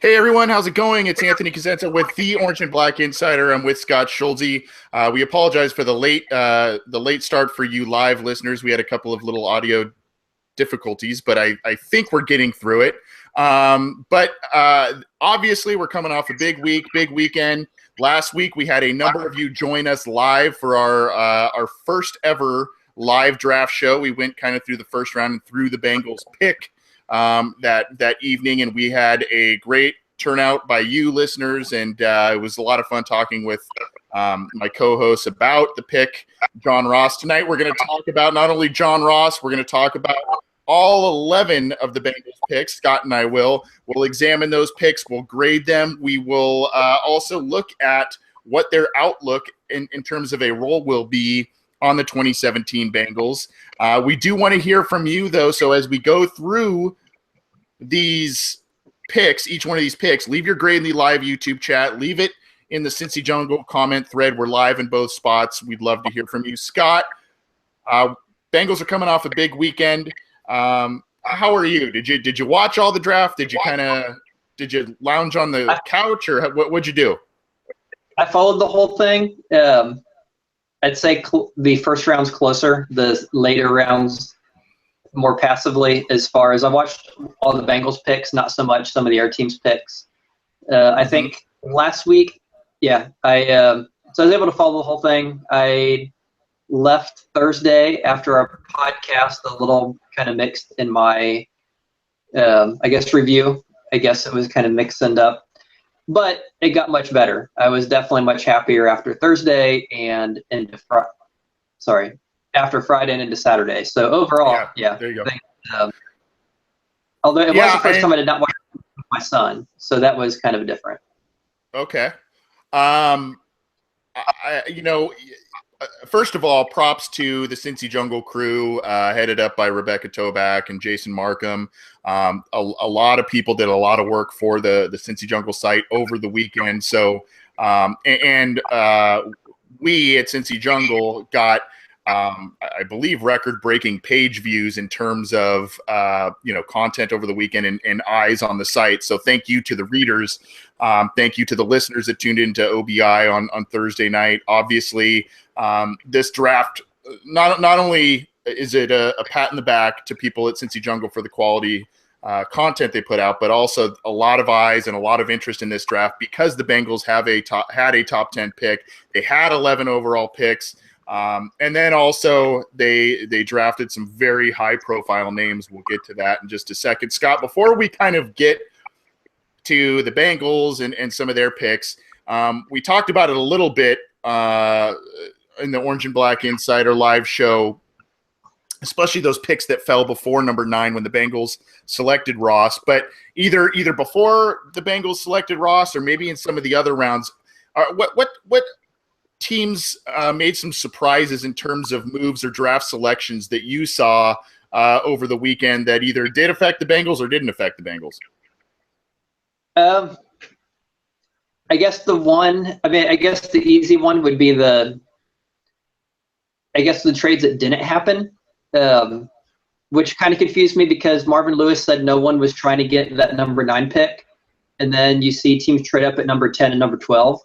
Hey everyone, how's it going? It's Anthony Cosenza with the Orange and Black Insider. I'm with Scott Schulze. We apologize for the late start for you live listeners. We had a couple of little audio difficulties, but I think we're getting through it. But obviously, we're coming off a big weekend. Last week, we had a number of you join us live for our first ever live draft show. We went kind of through the first round and through the Bengals pick that evening, and we had a great turnout by you listeners, and it was a lot of fun talking with my co-hosts about the pick, John Ross. Tonight we're going to talk about not only John Ross, we're going to talk about all 11 of the Bengals picks. Scott and I we'll examine those picks, we'll grade them, we will also look at what their outlook in terms of a role will be on the 2017 Bengals. We do want to hear from you, though, so as we go through these picks, each one of these picks, leave your grade in the live YouTube chat. Leave it in the Cincy Jungle comment thread. We're live in both spots. We'd love to hear from you. Scott, Bengals are coming off a big weekend. How are you? Did you watch all the draft? Did you lounge on the couch, or what'd you do? I followed the whole thing. I'd say the first round's closer, the later rounds more passively. As far as I watched all the Bengals picks, not so much some of the other teams' picks. I think last week, so I was able to follow the whole thing. I left Thursday after our podcast a little kind of mixed in my, review. I guess it was kind of mixed up. But it got much better. I was definitely much happier after Thursday and after Friday and into Saturday. So overall, there you go. Although it was the first time I did not watch it with my son, so that was kind of different. Okay. First of all, props to the Cincy Jungle crew, headed up by Rebecca Toback and Jason Markham. A lot of people did a lot of work for the Cincy Jungle site over the weekend. So, we at Cincy Jungle got, I believe, record-breaking page views in terms of, content over the weekend and eyes on the site. So thank you to the readers. Thank you to the listeners that tuned into OBI on Thursday night. Obviously, this draft, not only is it a pat in the back to people at Cincy Jungle for the quality content they put out, but also a lot of eyes and a lot of interest in this draft because the Bengals had a top 10 pick. They had 11 overall picks. And then also they drafted some very high profile names. We'll get to that in just a second. Scott, before we kind of get to the Bengals and some of their picks, we talked about it a little bit in the Orange and Black Insider live show, especially those picks that fell before number 9 when the Bengals selected Ross, but either before the Bengals selected Ross or maybe in some of the other rounds. What teams made some surprises in terms of moves or draft selections that you saw over the weekend that either did affect the Bengals or didn't affect the Bengals? I guess the easy one would be the trades that didn't happen, which kind of confused me because Marvin Lewis said no one was trying to get that number 9 pick. And then you see teams trade up at number 10 and number 12.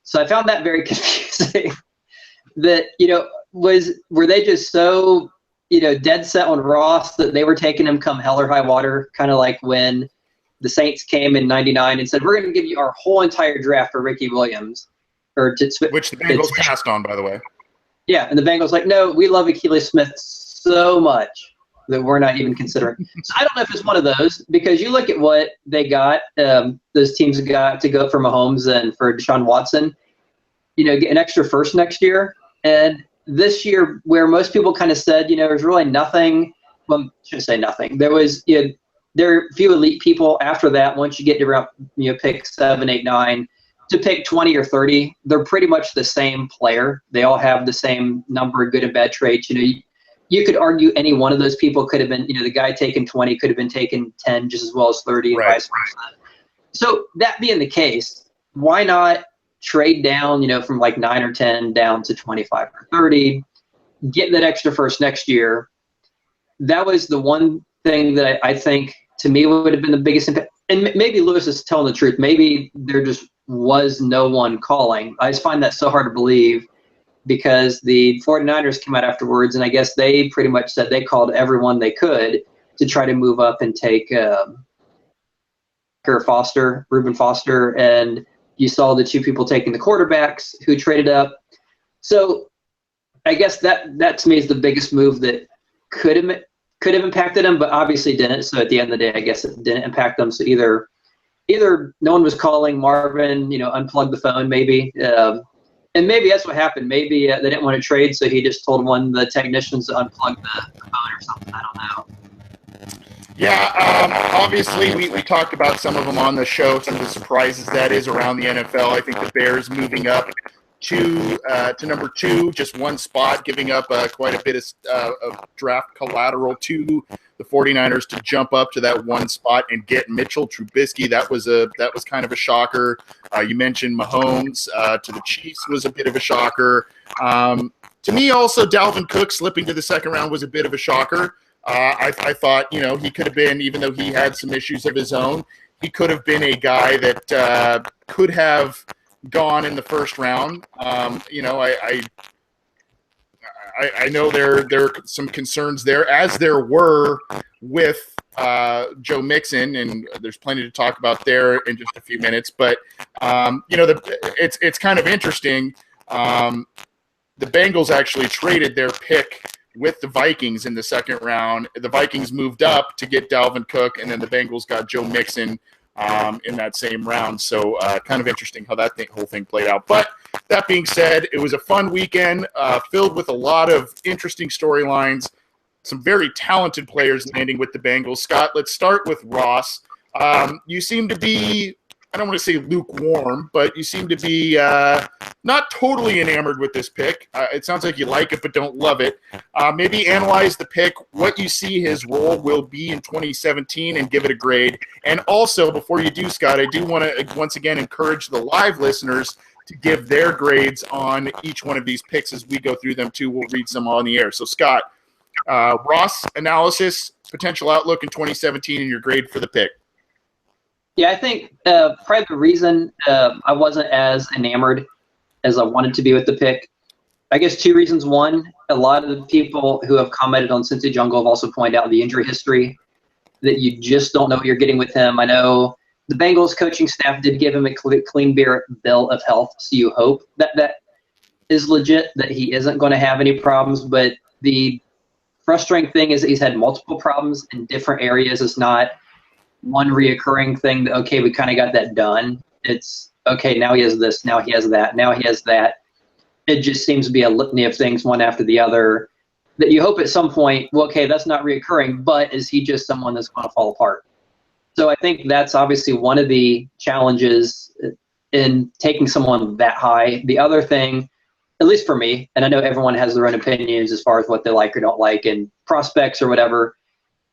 So I found that very confusing. That, were they just so, dead set on Ross that they were taking him come hell or high water, kind of like when the Saints came in '99 and said, we're going to give you our whole entire draft for Ricky Williams. Which the Bengals passed on, by the way. Yeah, and the Bengals like, no, we love Akili Smith so much that we're not even considering. So I don't know if it's one of those, because you look at what they got, those teams got to go for Mahomes and for Deshaun Watson, get an extra first next year. And this year, where most people kind of said, there's really nothing, well, I shouldn't say nothing. There was, there are a few elite people after that. Once you get to around, pick 7, 8, 9, to pick 20 or 30, they're pretty much the same player. They all have the same number of good and bad traits. You could argue any one of those people could have been, the guy taking 20 could have been taking 10 just as well as 30 and vice versa. So that being the case, why not trade down, from like 9 or 10 down to 25 or 30, get that extra first next year? That was the one thing that I think to me would have been the biggest impact. and maybe Lewis is telling the truth. Maybe there just was no one calling. I just find that so hard to believe because the 49ers came out afterwards, and I guess they pretty much said they called everyone they could to try to move up and take Reuben Foster, and you saw the two people taking the quarterbacks who traded up. So I guess that to me is the biggest move that could have impacted them, but obviously didn't. So at the end of the day, I guess it didn't impact them. So either no one was calling, Marvin, unplugged the phone maybe. And maybe that's what happened. Maybe they didn't want to trade, so he just told one of the technicians to unplug the phone or something. I don't know. Yeah, obviously we talked about some of them on the show, some of the surprises that is around the NFL. I think the Bears moving up to number 2, just one spot, giving up quite a bit of draft collateral to the 49ers to jump up to that one spot and get Mitchell Trubisky. That was kind of a shocker. You mentioned Mahomes to the Chiefs was a bit of a shocker. To me, also, Dalvin Cook slipping to the second round was a bit of a shocker. I thought, he could have been, even though he had some issues of his own, he could have been a guy that could have gone in the first round. I know there are some concerns there, as there were with Joe Mixon, and there's plenty to talk about there in just a few minutes. But it's kind of interesting. The Bengals actually traded their pick with the Vikings in the second round. The Vikings moved up to get Dalvin Cook, and then the Bengals got Joe Mixon in that same round. So kind of interesting how that whole thing played out. But that being said, it was a fun weekend filled with a lot of interesting storylines, some very talented players landing with the Bengals. Scott, let's start with Ross. You seem to be, I don't want to say lukewarm, but you seem to be not totally enamored with this pick. It sounds like you like it but don't love it. Maybe analyze the pick, what you see his role will be in 2017, and give it a grade. And also, before you do, Scott, I do want to once again encourage the live listeners to give their grades on each one of these picks as we go through them too. We'll read some on the air. So, Scott, Ross analysis, potential outlook in 2017, and your grade for the pick. Yeah, I think probably the reason I wasn't as enamored as I wanted to be with the pick, I guess 2 reasons. One, a lot of the people who have commented on Cincy Jungle have also pointed out the injury history, that you just don't know what you're getting with him. I know the Bengals coaching staff did give him a clean bill of health, so you hope that is legit, that he isn't going to have any problems. But the frustrating thing is that he's had multiple problems in different areas. It's not one reoccurring thing that, okay, we kind of got that done. It's, okay, now he has this, now he has that, now he has that. It just seems to be a litany of things, one after the other, that you hope at some point, well, okay, that's not reoccurring, but is he just someone that's going to fall apart? So I think that's obviously one of the challenges in taking someone that high. The other thing, at least for me, and I know everyone has their own opinions as far as what they like or don't like and prospects or whatever.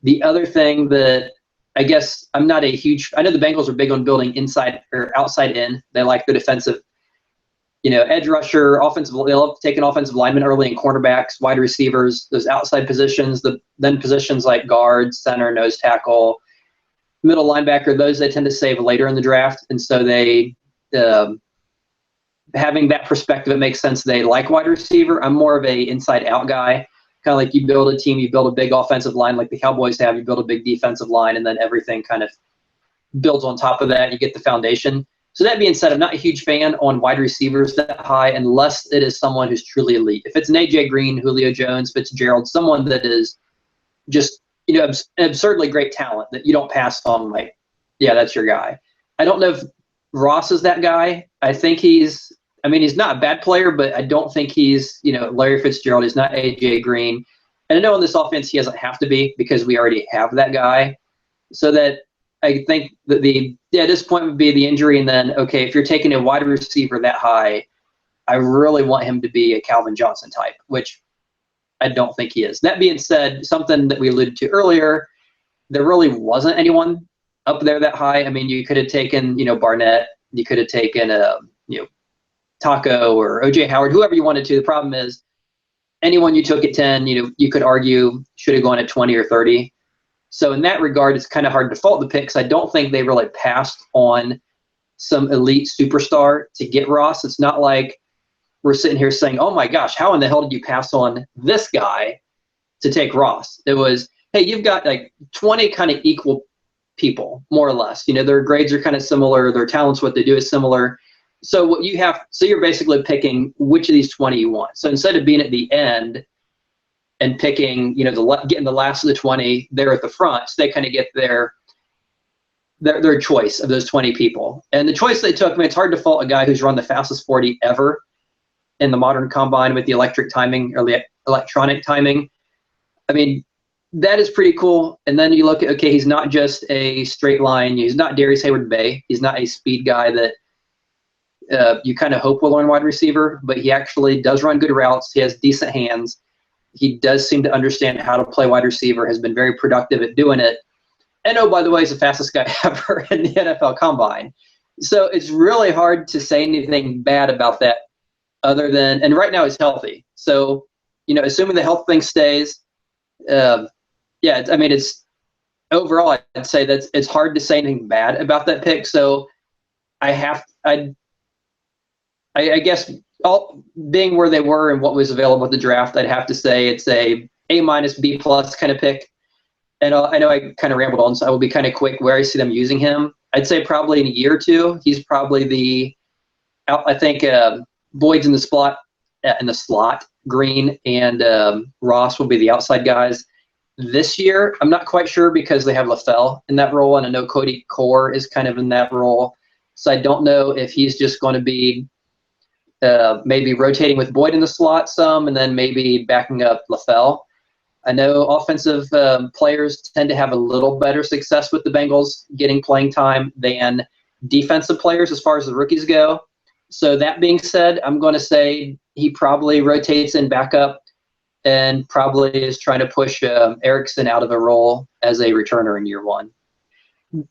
The other thing that I guess I'm not a huge – I know the Bengals are big on building inside or outside in. They like the defensive, edge rusher, offensive – they love taking offensive linemen early and cornerbacks, wide receivers, those outside positions, then positions like guard, center, nose tackle, middle linebacker, those they tend to save later in the draft. And so they having that perspective, it makes sense they like wide receiver. I'm more of a inside-out guy. Kind of like you build a team, you build a big offensive line like the Cowboys have, you build a big defensive line, and then everything kind of builds on top of that. You get the foundation. So that being said, I'm not a huge fan on wide receivers that high unless it is someone who's truly elite. If it's an A.J. Green, Julio Jones, Fitzgerald, someone that is just an absurdly great talent that you don't pass on, like, yeah, that's your guy. I don't know if Ross is that guy. I think he's not a bad player, but I don't think he's, Larry Fitzgerald. He's not A.J. Green. And I know on this offense he doesn't have to be because we already have that guy. So that I think that this point would be the injury. And then, okay, if you're taking a wide receiver that high, I really want him to be a Calvin Johnson type, which I don't think he is. That being said, something that we alluded to earlier, there really wasn't anyone up there that high. I mean, you could have taken, Barnett. You could have taken, Taco or O.J. Howard, whoever you wanted to. The problem is anyone you took at 10, you could argue should have gone at 20 or 30. So in that regard, it's kind of hard to fault the pick, because I don't think they really passed on some elite superstar to get Ross. It's not like we're sitting here saying, oh my gosh, how in the hell did you pass on this guy to take Ross? It was, hey, you've got like 20 kind of equal people, more or less. You know, their grades are kind of similar, their talents, what they do is similar. So what you have, so you're basically picking which of these 20 you want. So instead of being at the end and picking, you know, getting the last of the 20 there at the front, so they kind of get their choice of those 20 people. And the choice they took, I mean, it's hard to fault a guy who's run the fastest 40 ever in the modern combine with the electric timing, or the electronic timing. I mean, that is pretty cool. And then you look at, okay, he's not just a straight line. He's not Darius Hayward-Bay. He's not a speed guy that you kind of hope will learn wide receiver, but he actually does run good routes. He has decent hands. He does seem to understand how to play wide receiver, has been very productive at doing it. And oh, by the way, he's the fastest guy ever in the NFL Combine. So it's really hard to say anything bad about that, other than, and right now he's healthy. So, you know, assuming the health thing stays, yeah, I mean, it's overall, I'd say that it's hard to say anything bad about that pick. So I guess, all being where they were and what was available at the draft, I'd have to say it's a A- B+ kind of pick. And I know I kind of rambled on, so I will be kind of quick where I see them using him. I'd say probably in a year or two, he's probably I think Boyd's in the slot, Green and Ross will be the outside guys. This year, I'm not quite sure, because they have LaFell in that role, and I know Cody Core is kind of in that role. So I don't know if he's just going to be maybe rotating with Boyd in the slot some, and then maybe backing up LaFell. I know offensive players tend to have a little better success with the Bengals getting playing time than defensive players as far as the rookies go. So that being said, I'm going to say he probably rotates in backup and probably is trying to push Erickson out of a role as a returner in year one.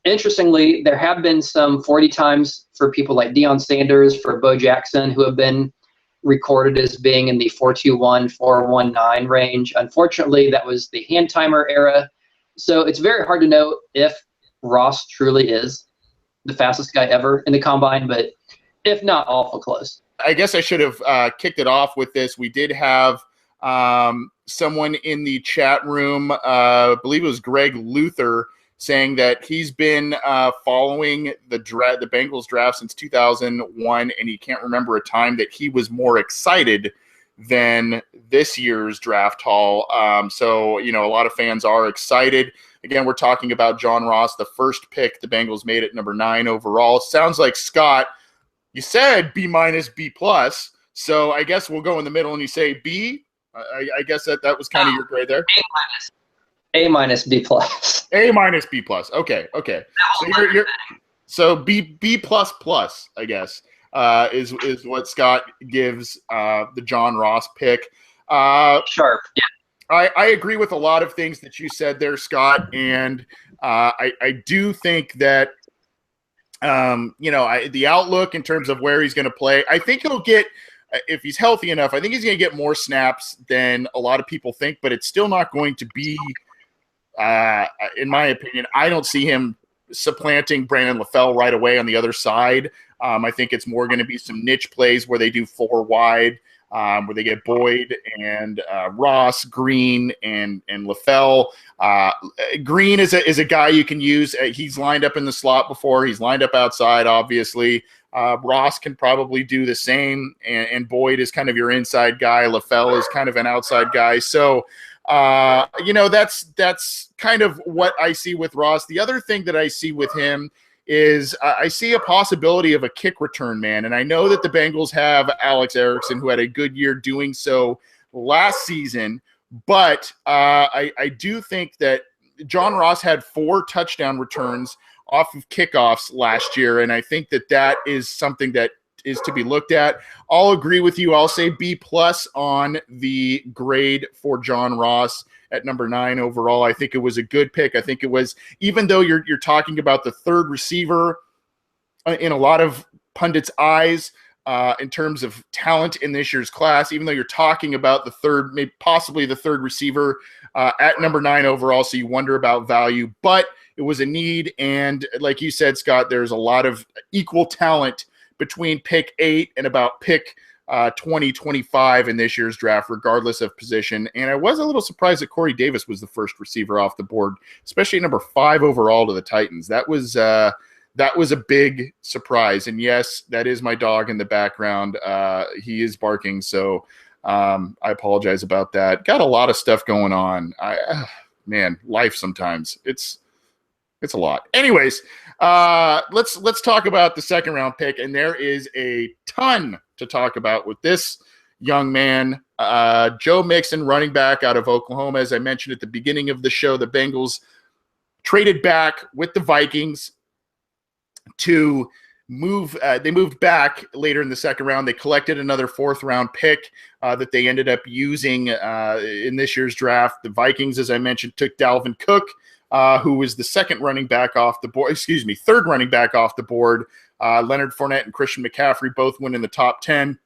Interestingly, there have been some 40 times for people like Deion Sanders, for Bo Jackson, who have been recorded as being in the 4.21, 4.19 range. Unfortunately, that was the hand timer era. So it's very hard to know if Ross truly is the fastest guy ever in the combine, but if not, awful close. I guess I should have kicked it off with this. We did have someone in the chat room, I believe it was Greg Luther, saying that he's been following the Bengals draft since 2001, and he can't remember a time that he was more excited than this year's draft haul. So, you know, a lot of fans are excited. Again, we're talking about John Ross, the first pick the Bengals made at number 9 overall. Sounds like, Scott, you said B-, B+. So I guess we'll go in the middle and you say B. I guess that was kind of your grade there. A-, B+. A-, B+. Okay. So B++, I guess, is what Scott gives the John Ross pick. Sharp. Yeah. I agree with a lot of things that you said there, Scott, and I do think that the outlook in terms of where he's going to play, I think he'll get, if he's healthy enough, I think he's going to get more snaps than a lot of people think, but it's still not going to be, in my opinion, I don't see him supplanting Brandon LaFell right away on the other side. I think it's more going to be some niche plays where they do 4 wide, where they get Boyd and Ross, Green, and LaFell. Green is a guy you can use. He's lined up in the slot before. He's lined up outside, obviously. Ross can probably do the same, and Boyd is kind of your inside guy. LaFell is kind of an outside guy. So, that's kind of what I see with Ross. The other thing that I see with him is I see a possibility of a kick return man. And I know that the Bengals have Alex Erickson, who had a good year doing so last season. But I do think that John Ross had 4 touchdown returns off of kickoffs last year. And I think that is something that is to be looked at. I'll agree with you. I'll say B+ on the grade for John Ross at number 9 overall. I think it was a good pick. I think it was, even though you're talking about the third receiver in a lot of pundits' eyes, in terms of talent in this year's class, even though you're talking about the third, maybe possibly the third receiver at number 9 overall. So you wonder about value, but it was a need. And like you said, Scott, there's a lot of equal talent between pick 8 and about pick 2025 in this year's draft, regardless of position. And I was a little surprised that Corey Davis was the first receiver off the board, especially number 5 overall to the Titans. That was a big surprise. And yes, that is my dog in the background. He is barking, so I apologize about that. Got a lot of stuff going on. Man, life sometimes it's a lot. Anyways, let's talk about the second round pick, and there is a ton to talk about with this young man, Joe Mixon, running back out of Oklahoma. As I mentioned at the beginning of the show, the Bengals traded back with the Vikings to move. They moved back later in the second round. They collected another 4th round pick that they ended up using in this year's draft. The Vikings, as I mentioned, took Dalvin Cook, who was the third running back off the board. Leonard Fournette and Christian McCaffrey both went in the top 10.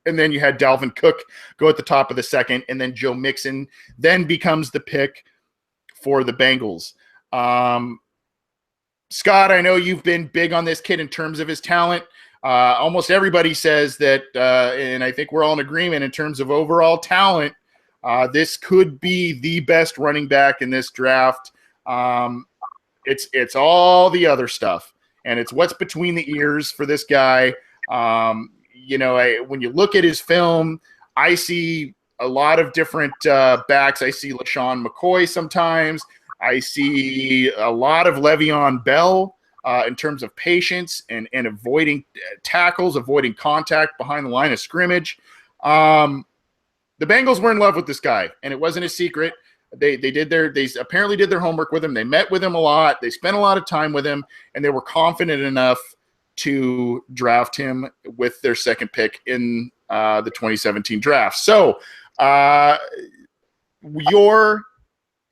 And then you had Dalvin Cook go at the top of the second, and then Joe Mixon then becomes the pick for the Bengals. Scott, I know you've been big on this kid in terms of his talent. Almost everybody says that, and I think we're all in agreement in terms of overall talent, this could be the best running back in this draft. It's all the other stuff, and it's what's between the ears for this guy. When you look at his film, I see a lot of different backs. I see LaShawn McCoy sometimes. I see a lot of Le'Veon Bell in terms of patience and avoiding tackles, avoiding contact behind the line of scrimmage. The Bengals were in love with this guy, and it wasn't a secret. They apparently did their homework with him. They met with him a lot. They spent a lot of time with him, and they were confident enough to draft him with their second pick in the 2017 draft. So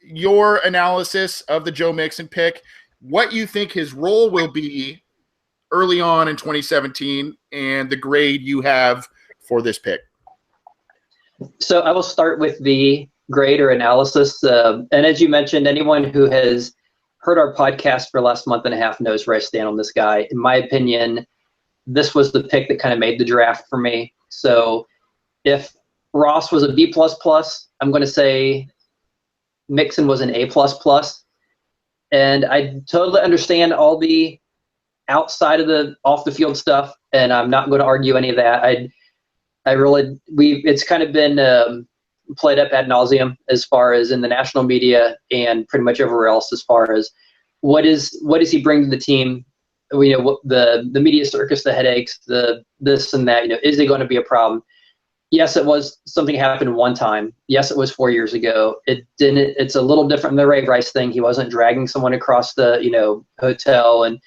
your analysis of the Joe Mixon pick, what you think his role will be early on in 2017, and the grade you have for this pick. So I will start with the grade or analysis. And as you mentioned, anyone who has heard our podcast for the last month and a half knows where I stand on this guy. In my opinion, this was the pick that kind of made the draft for me. So if Ross was a B++, I'm going to say Mixon was an A++. And I totally understand all the outside of the off the field stuff, and I'm not going to argue any of that. It's kind of been played up ad nauseum as far as in the national media and pretty much everywhere else as far as what does he bring to the team? The media circus, the headaches, the this and that. Is he going to be a problem? Yes, it was something happened one time. Yes, it was 4 years ago. It didn't. It's a little different than the Ray Rice thing. He wasn't dragging someone across the hotel, and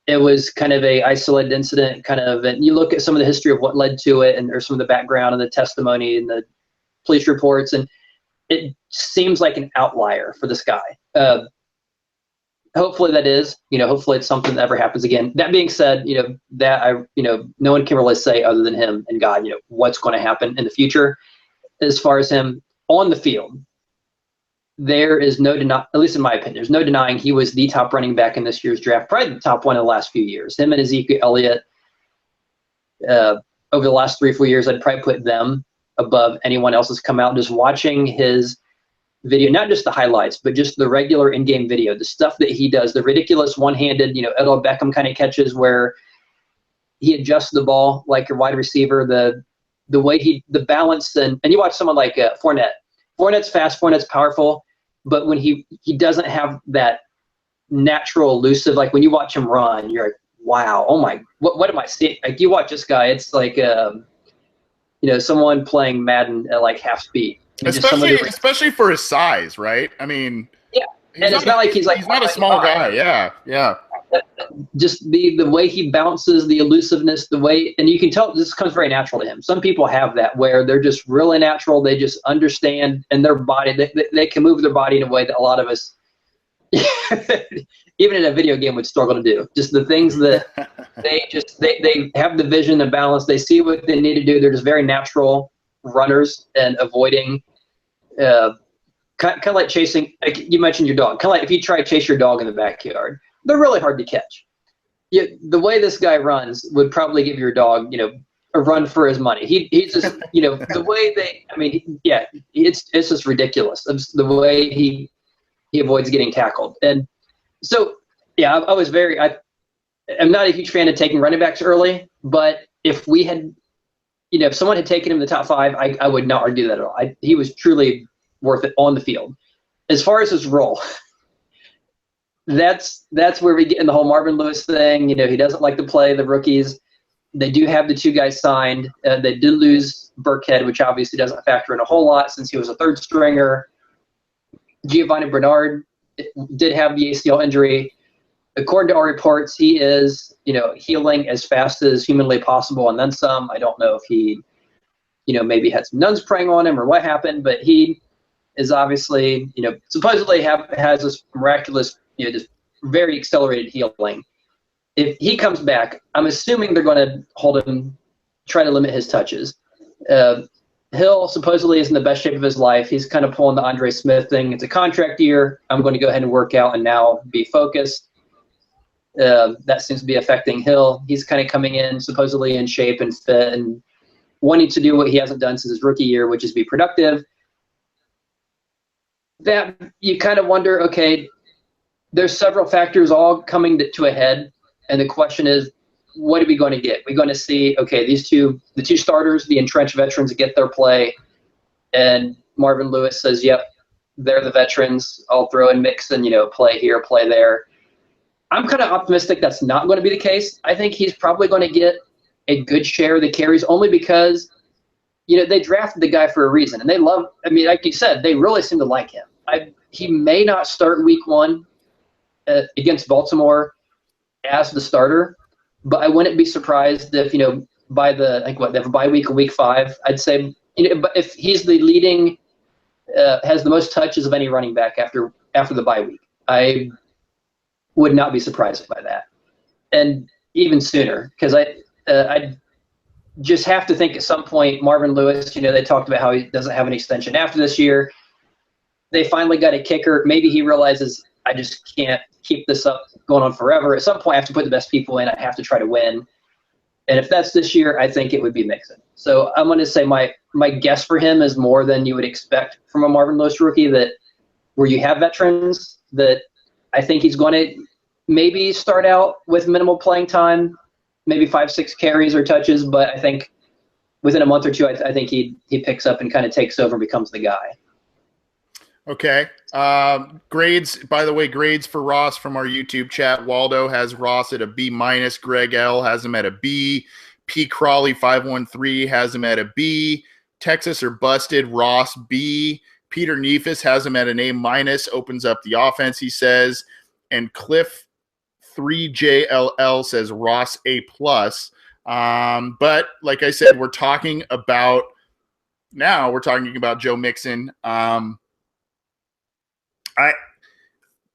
it was kind of a isolated incident. And you look at some of the history of what led to it, and there's some of the background and the testimony and the police reports, and it seems like an outlier for this guy. Hopefully that is, hopefully it's something that ever happens again. That being said, no one can really say other than him and God, what's going to happen in the future. As far as him on the field, there is no denying, at least in my opinion, there's no denying he was the top running back in this year's draft, probably the top one in the last few years. Him and Ezekiel Elliott, over the last 3 or 4 years, I'd probably put them above anyone else that's come out. Just watching his video, not just the highlights, but just the regular in-game video, the stuff that he does, the ridiculous one-handed, Odell Beckham kind of catches where he adjusts the ball like your wide receiver, the way the balance, and you watch someone like Fournette. Fournette's fast, Fournette's powerful, but when he doesn't have that natural elusive, like when you watch him run, you're like, wow, oh my, what am I seeing? Like you watch this guy, it's like someone playing Madden at like half speed. Especially for his size, right? I mean, yeah, and it's not like he's not a small guy. Yeah. Just the way he bounces, the elusiveness, the way, and you can tell this comes very natural to him. Some people have that where they're just really natural. They just understand, and their body, they can move their body in a way that a lot of us even in a video game would struggle to do. Just the things that they have the vision and balance. They see what they need to do. They're just very natural runners and avoiding. Kind of like chasing. Like you mentioned your dog. Kind of like if you try to chase your dog in the backyard, they're really hard to catch. The way this guy runs would probably give your dog, a run for his money. He's just, the way it's just ridiculous. It's the way he avoids getting tackled. And so, I'm not a huge fan of taking running backs early, but if we had, if someone had taken him in the top 5, I would not argue that at all. He was truly worth it on the field. As far as his role, that's where we get in the whole Marvin Lewis thing. He doesn't like to play the rookies. They do have the 2 guys signed. They did lose Burkhead, which obviously doesn't factor in a whole lot since he was a 3rd stringer. Giovanni Bernard did have the ACL injury. According to our reports, he is, healing as fast as humanly possible and then some. I don't know if he, maybe had some nuns praying on him or what happened, but he is obviously, supposedly has this miraculous, just very accelerated healing. If he comes back, I'm assuming they're going to hold him, try to limit his touches. Hill supposedly is in the best shape of his life. He's kind of pulling the Andre Smith thing. It's a contract year. I'm going to go ahead and work out and now be focused. That seems to be affecting Hill. He's kind of coming in supposedly in shape and fit and wanting to do what he hasn't done since his rookie year, which is be productive. That you kind of wonder, okay, there's several factors all coming to a head. And the question is, what are we going to get? We're going to see, okay, the 2 starters, the entrenched veterans get their play. And Marvin Lewis says, yep, they're the veterans. I'll throw in Mixon, play here, play there. I'm kind of optimistic that's not going to be the case. I think he's probably going to get a good share of the carries only because, they drafted the guy for a reason. And they love, like you said, they really seem to like him. He may not start week 1 against Baltimore as the starter, but I wouldn't be surprised if, by they have a bye week, week 5, I'd say, but if he's the leading, has the most touches of any running back after the bye week, I would not be surprised by that. And even sooner, because I just have to think at some point, Marvin Lewis, they talked about how he doesn't have an extension after this year. They finally got a kicker. Maybe he realizes I just can't keep this up going on forever. At some point, I have to put the best people in. I have to try to win. And if that's this year, I think it would be Mixon. So I'm going to say my guess for him is more than you would expect from a Marvin Lewis rookie, that where you have veterans, that I think he's going to maybe start out with minimal playing time, maybe 5-6 carries or touches. But I think within a month or 2, I think he picks up and kind of takes over and becomes the guy. Okay. Grades, by the way, grades for Ross from our YouTube chat. Waldo has Ross at a B-. Greg L has him at a B. P. Crawley 513 has him at a B. Texas or busted, Ross B. Peter Neefus has him at an A-. Opens up the offense, he says. And Cliff 3JLL says Ross A+. But like I said, we're talking about Joe Mixon.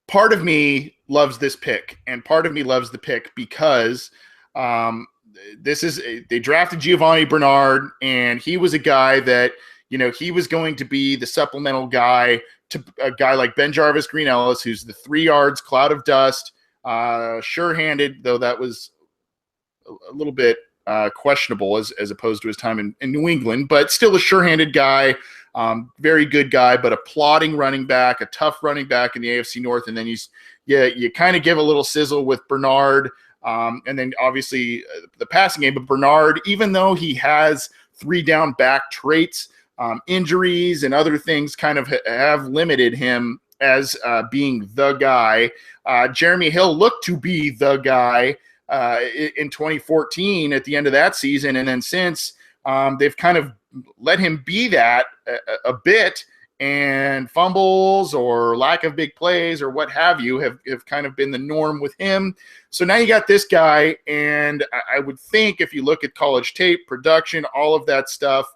Part of me loves this pick, and part of me loves the pick because they drafted Giovanni Bernard, and he was a guy that, he was going to be the supplemental guy to a guy like Ben Jarvis Green Ellis, who's the 3 yards cloud of dust, sure-handed, though that was a little bit questionable as opposed to his time in New England, but still a sure-handed guy. Very good guy, but a plodding running back, a tough running back in the AFC North. And then you kind of give a little sizzle with Bernard. And then obviously the passing game, but Bernard, even though he has 3 down back traits, injuries and other things kind of have limited him as being the guy. Jeremy Hill looked to be the guy in 2014 at the end of that season. And then since they've kind of let him be that a bit, and fumbles or lack of big plays or what have you have kind of been the norm with him. So now you got this guy, and I would think if you look at college tape, production, all of that stuff,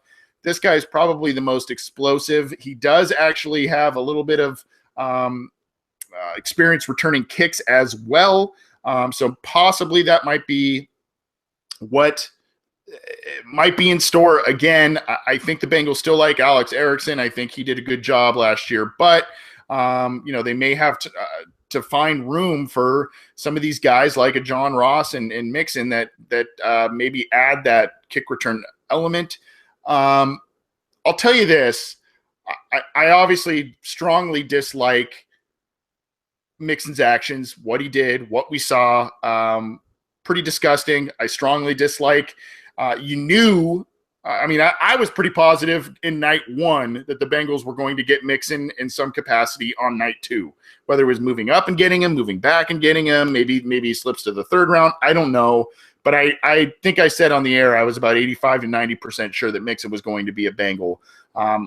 this guy is probably the most explosive. He does actually have a little bit of experience returning kicks as well. So possibly that might be what might be in store. Again, I think the Bengals still like Alex Erickson. I think he did a good job last year, but they may have to find room for some of these guys like a John Ross and Mixon that maybe add that kick return element. I'll tell you this. I obviously strongly dislike Mixon's actions, what he did, what we saw. Pretty disgusting. I strongly dislike. I was pretty positive in night one that the Bengals were going to get Mixon in some capacity on night two, whether it was moving up and getting him, moving back and getting him, maybe he slips to the third round. I don't know. But I think I said on the air I was about 85 to 90% sure that Mixon was going to be a Bengal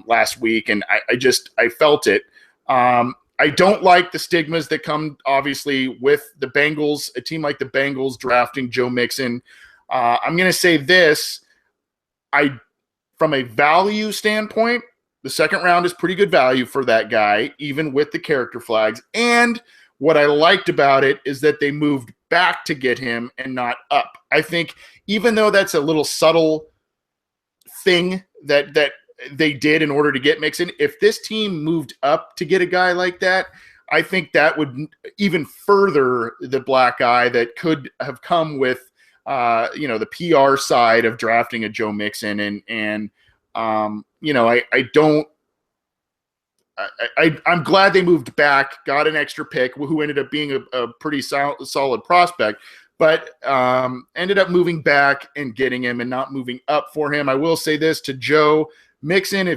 last week, and I felt it. I don't like the stigmas that come, obviously, with the Bengals, a team like the Bengals drafting Joe Mixon. I'm going to say this. From a value standpoint, the second round is pretty good value for that guy, even with the character flags. And what I liked about it is that they moved back to get him and not up. I think even though that's a little subtle thing that they did in order to get Mixon, if this team moved up to get a guy like that, I think that would even further the black eye that could have come with the PR side of drafting a Joe Mixon. I'm glad they moved back, got an extra pick, who ended up being a pretty solid prospect, but ended up moving back and getting him and not moving up for him. I will say this to Joe Mixon,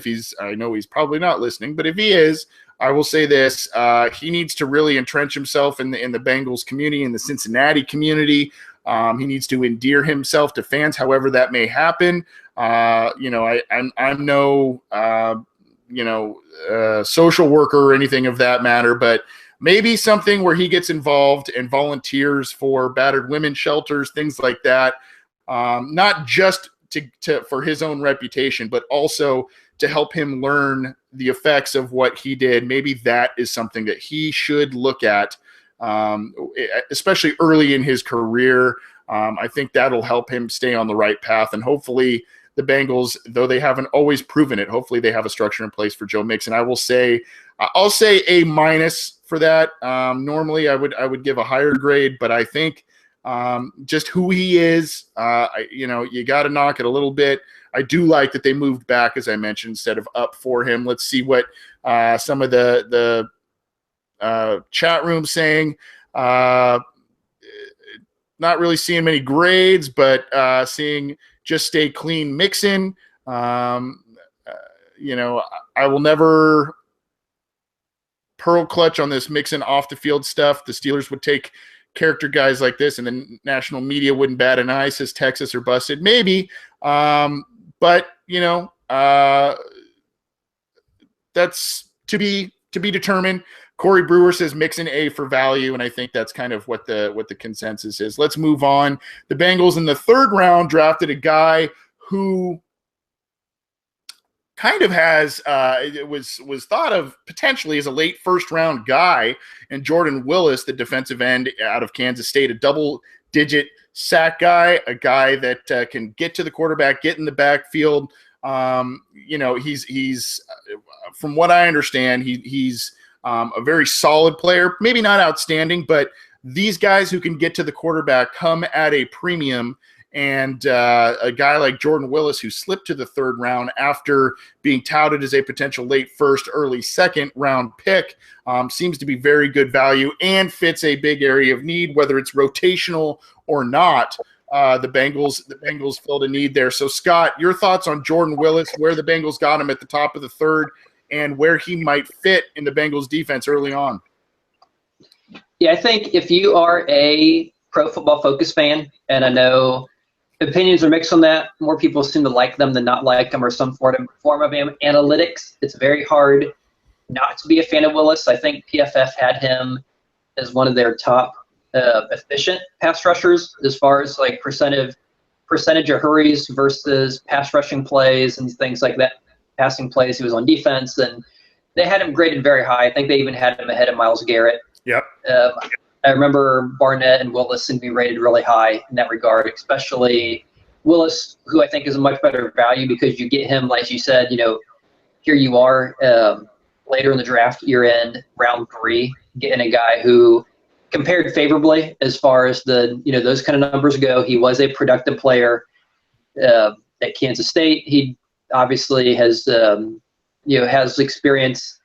I know he's probably not listening, but if he is, I will say this: he needs to really entrench himself in the Bengals community, in the Cincinnati community. He needs to endear himself to fans, however that may happen. I'm no social worker or anything of that matter, but maybe something where he gets involved and volunteers for battered women's shelters, things like that. Not just for his own reputation, but also to help him learn the effects of what he did. Maybe that is something that he should look at, especially early in his career. I think that'll help him stay on the right path. And hopefully the Bengals, though they haven't always proven it, hopefully they have a structure in place for Joe Mixon. I'll say A- for that. Normally I would give a higher grade, but I think just who he is, you got to knock it a little bit. I do like that they moved back, as I mentioned, instead of up for him. Let's see what some of the chat room saying. Not really seeing many grades, but seeing just stay clean Mixon. I will never pearl clutch on this Mixon off the field stuff. The Steelers would take character guys like this, and the national media wouldn't bat an eye, says Texas or busted. Maybe. But that's to be determined. Corey Brewer says Mixon A for value, and I think that's kind of what the consensus is. Let's move on. The Bengals in the third round drafted a guy who kind of has it was thought of potentially as a late first round guy, and Jordan Willis, the defensive end out of Kansas State, a double-digit sack guy, a guy that can get to the quarterback, get in the backfield. He's from what I understand, he's a very solid player, maybe not outstanding, but these guys who can get to the quarterback come at a premium. And a guy like Jordan Willis, who slipped to the third round after being touted as a potential late first, early second round pick, seems to be very good value and fits a big area of need, whether it's rotational or not. The Bengals filled a need there. So, Scott, your thoughts on Jordan Willis, where the Bengals got him at the top of the third, and where he might fit in the Bengals defense early on? Yeah, I think if you are a Pro Football Focus fan, and I know opinions are mixed on that, more people seem to like them than not like them, or some form of analytics. It's very hard not to be a fan of Willis. I think PFF had him as one of their top efficient pass rushers as far as like percentage of hurries versus pass rushing plays and things like that. Passing plays, he was on defense, and they had him graded very high. I think they even had him ahead of Myles Garrett. Yep. I remember Barnett and Willis and be rated really high in that regard, especially Willis, who I think is a much better value because you get him, like you said, here you are later in the draft, you're in round 3, getting a guy who compared favorably as far as the, those kind of numbers go. He was a productive player at Kansas State. He obviously has, has experience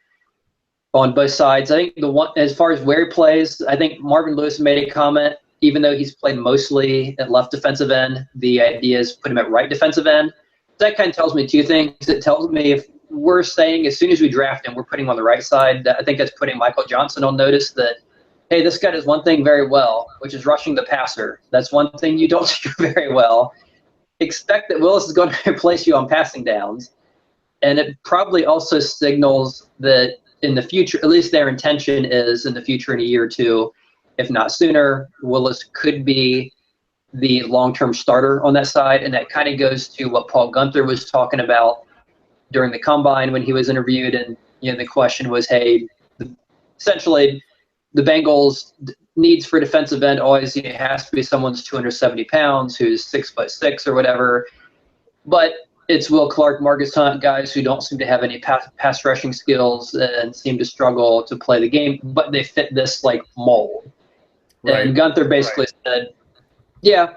on both sides. I think the one, as far as where he plays, I think Marvin Lewis made a comment, even though he's played mostly at left defensive end, the idea is put him at right defensive end. That kind of tells me 2 things. It tells me if we're saying as soon as we draft him, we're putting him on the right side, I think that's putting Michael Johnson on notice that, hey, this guy does one thing very well, which is rushing the passer. That's one thing you don't do very well. Expect that Willis is going to replace you on passing downs. And it probably also signals that in the future, at least their intention is in the future, in a year or 2, if not sooner, Willis could be the long-term starter on that side. And that kind of goes to what Paul Guenther was talking about during the Combine when he was interviewed. And, the question was, hey, essentially the Bengals' needs for defensive end always has to be someone who's 270 pounds, who's 6'6" or whatever. But it's Will Clark, Marcus Hunt, guys who don't seem to have any pass rushing skills and seem to struggle to play the game, but they fit this mold. Right. And Guenther basically said, yeah,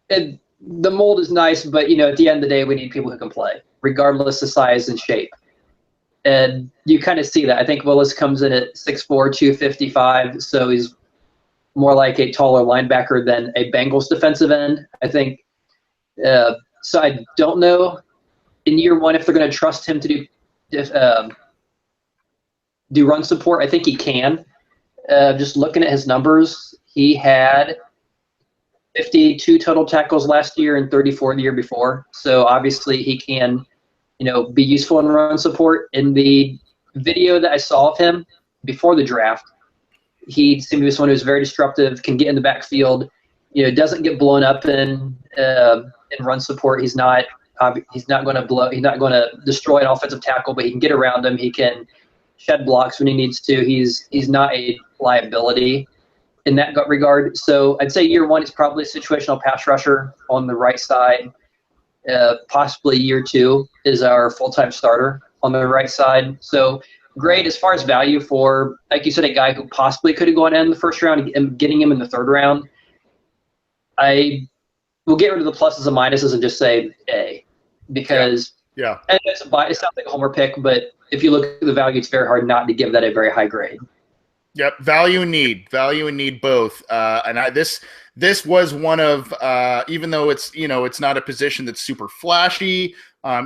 the mold is nice, but at the end of the day, we need people who can play, regardless of size and shape. And you kind of see that. I think Willis comes in at 6'4", 255, so he's more like a taller linebacker than a Bengals defensive end. I think. So I don't know in year 1 if they're going to trust him to do run support. I think he can. Just looking at his numbers, he had 52 total tackles last year and 34 the year before. So obviously he can, be useful in run support. In the video that I saw of him before the draft, he seemed to be someone who's very disruptive, can get in the backfield, doesn't get blown up in run support. He's not going to destroy an offensive tackle, but he can get around him. He can shed blocks when he needs to. He's not a liability in that regard. So I'd say year 1 is probably a situational pass rusher on the right side. Possibly year 2 is our full-time starter on the right side. So great as far as value for, like you said, a guy who possibly could have gone in the first round and getting him in the 3rd round. I will get rid of the pluses and minuses and just say A, because and it sounds like a homer pick, but if you look at the value, it's very hard not to give that a very high grade. Yep, value and need both. And this was one of even though it's not a position that's super flashy.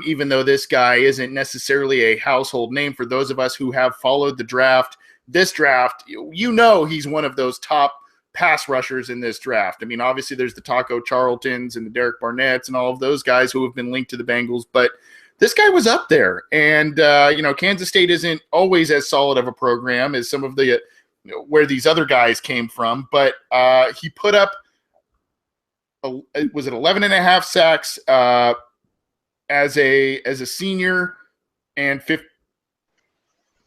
Even though this guy isn't necessarily a household name for those of us who have followed the draft, he's one of those top pass rushers in this draft. I mean, obviously there's the Taco Charltons and the Derek Barnetts and all of those guys who have been linked to the Bengals, but this guy was up there. And, Kansas State isn't always as solid of a program as some of the where these other guys came from, but he put up, was it 11 and a half sacks as a senior and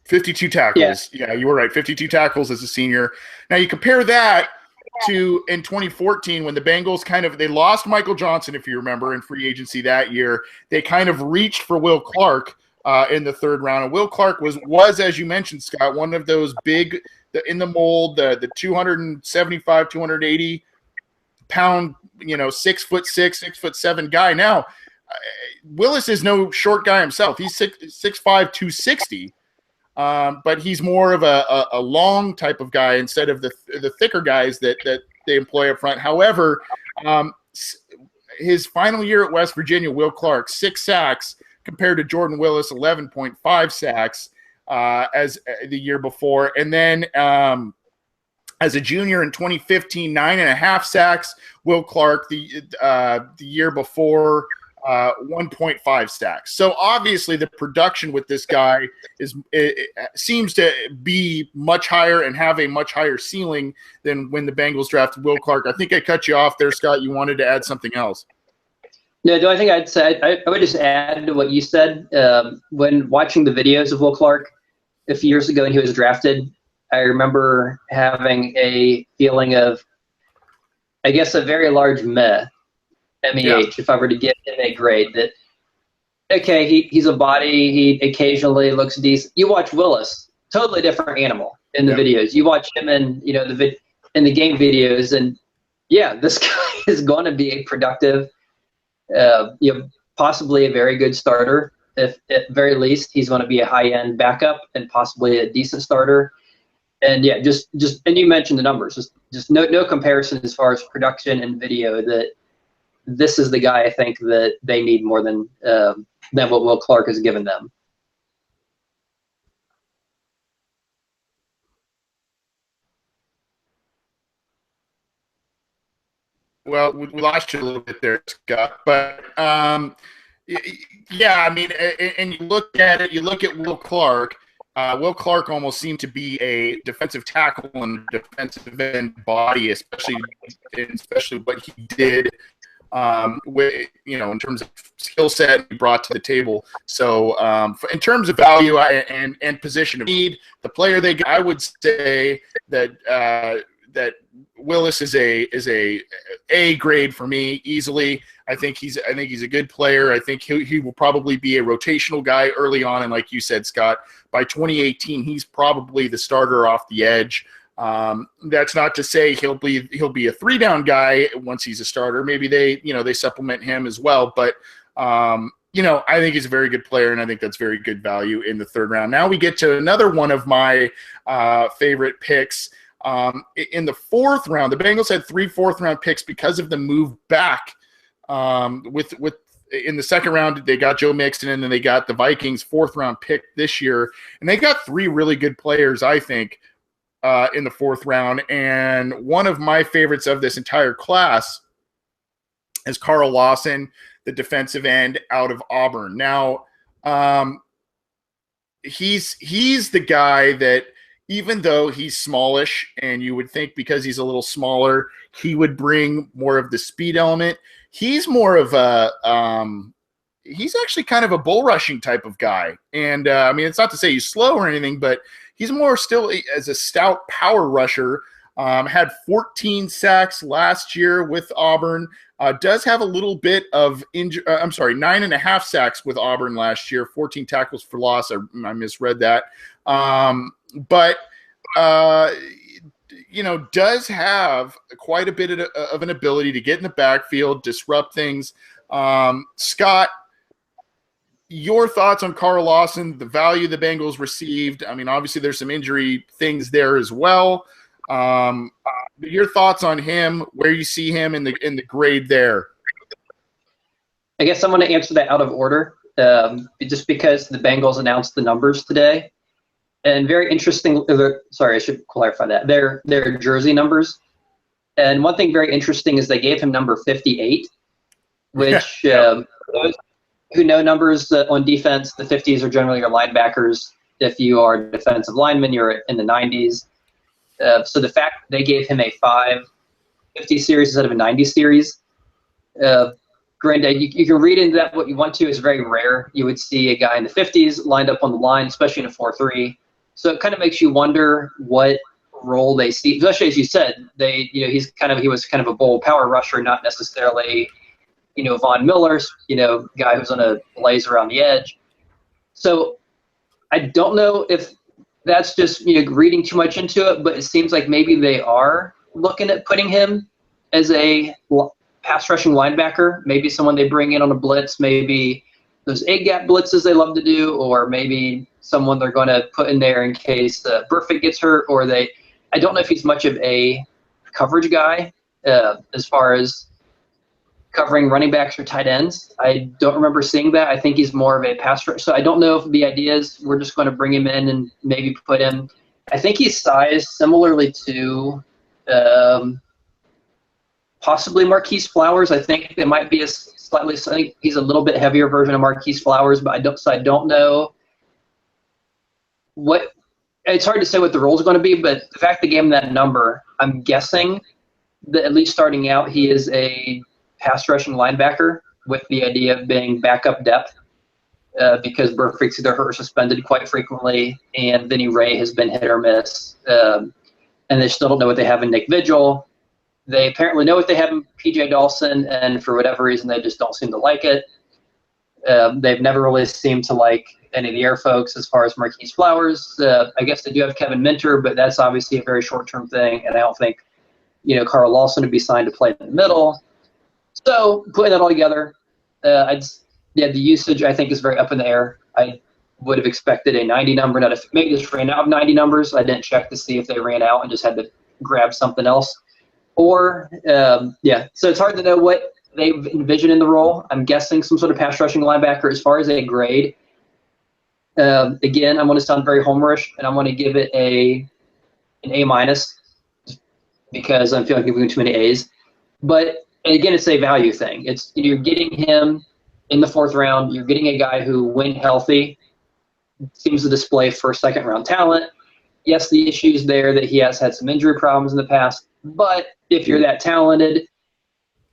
52 tackles. Yeah, you were right. 52 tackles as a senior. Now you compare that to in 2014 when the Bengals they lost Michael Johnson, if you remember, in free agency that year. They kind of reached for Will Clark in the 3rd round. And Will Clark was, as you mentioned, Scott, one of those big in the mold, the 275, 280 pound, 6'6", 6'7" guy. Now, Willis is no short guy himself. He's 6'5", 260. But he's more of a long type of guy instead of the thicker guys that they employ up front. However, his final year at West Virginia, Will Clark, 6 sacks compared to Jordan Willis, 11.5 sacks as the year before. And then as a junior in 2015, 9.5 sacks. Will Clark the year before, 1.5 sacks. So obviously the production with this guy seems to be much higher and have a much higher ceiling than when the Bengals drafted Will Clark. I think I cut you off there, Scott. You wanted to add something else. No, the only thing I'd say, I would just add to what you said. When watching the videos of Will Clark a few years ago when he was drafted, I remember having a feeling of, I guess, a very large meh, MEH, if I were to give him a grade. That, okay, he's a body, he occasionally looks decent. You watch Willis, totally different animal in the videos. You watch him in, in the game videos, and yeah, this guy is going to be a productive, possibly a very good starter. If at very least he's going to be a high-end backup and possibly a decent starter. And yeah, just and you mentioned the numbers. Just no comparison as far as production and video. That this is the guy I think that they need more than what Will Clark has given them. Well, we lost you a little bit there, Scott. But yeah, I mean, and you look at it. You look at Will Clark. Will Clark almost seemed to be a defensive tackle and defensive end body, especially what he did, with, in terms of skill set he brought to the table. So in terms of value and position of need, the player I would say that that Willis is a grade for me easily. I think he's a good player. I think he will probably be a rotational guy early on, and like you said, Scott, by 2018 he's probably the starter off the edge. That's not to say he'll be a 3-down guy once he's a starter. Maybe they supplement him as well, but I think he's a very good player, and I think that's very good value in the 3rd round. Now we get to another one of my favorite picks. In the 4th round, the Bengals had 3 4th-round picks because of the move back. With in the 2nd round, they got Joe Mixon, and then they got the Vikings 4th-round pick this year, and they got 3 really good players, I think, in the 4th round. And one of my favorites of this entire class is Carl Lawson, the defensive end out of Auburn. Now, he's the guy that, even though he's smallish, and you would think because he's a little smaller, he would bring more of the speed element, he's more of he's actually kind of a bull rushing type of guy. And I mean, it's not to say he's slow or anything, but he's more still as a stout power rusher. Had 14 sacks last year with Auburn. Does have a little bit of 9.5 sacks with Auburn last year. 14 tackles for loss. I misread that. But does have quite a bit of an ability to get in the backfield, disrupt things. Scott, your thoughts on Carl Lawson, the value the Bengals received? I mean, obviously there's some injury things there as well. Your thoughts on him, where you see him in the grade there? I guess I'm going to answer that out of order, just because the Bengals announced the numbers today. And very interesting. Sorry, I should clarify that. Their jersey numbers. And one thing very interesting is they gave him number 58, which those who know numbers on defense, the 50s are generally your linebackers. If you are a defensive lineman, you're in the 90s. So the fact they gave him a 550 series instead of a 90 series, granted, you can read into that what you want to, is very rare. You would see a guy in the 50s lined up on the line, especially in a 4-3. So it kind of makes you wonder what role they see, especially as you said, he was kind of a bold power rusher, not necessarily, Von Miller, guy who's on a blaze around the edge. So I don't know if that's just reading too much into it, but it seems like maybe they are looking at putting him as a pass rushing linebacker, maybe someone they bring in on a blitz, maybe those A-gap blitzes they love to do, or maybe someone they're going to put in there in case Burfict gets hurt, or I don't know if he's much of a coverage guy as far as covering running backs or tight ends. I don't remember seeing that. I think he's more of a pass rusher. So I don't know if the idea is we're just going to bring him in and maybe put him. I think he's sized similarly to possibly Marquise Flowers. I think it might be I think he's a little bit heavier version of Marquise Flowers, but I don't know what. It's hard to say what the role is going to be, but the fact they gave him that number, I'm guessing that at least starting out, he is a pass rushing linebacker with the idea of being backup depth. because Burfict's either hurt or suspended quite frequently, and Vinny Ray has been hit or miss. And they still don't know what they have in Nick Vigil. They apparently know what they have in PJ Dawson, and for whatever reason, they just don't seem to like it. They've never really seemed to like any of the air folks as far as Marquise Flowers. I guess they do have Kevin Minter, but that's obviously a very short-term thing, and I don't think, Carl Lawson would be signed to play in the middle. So putting that all together, the usage I think is very up in the air. I would have expected a 90 number. Now, if maybe just ran out of 90 numbers, I didn't check to see if they ran out and just had to grab something else. Or, so it's hard to know what they envision in the role. I'm guessing some sort of pass rushing linebacker. As far as a grade, again, I'm going to sound very homerish, and I'm going to give it an A- because I'm feeling like giving too many A's. But again, it's a value thing. It's you're getting him in the 4th round. You're getting a guy who, when healthy, seems to display first, second round talent. Yes, the issues there that he has had some injury problems in the past, but if you're that talented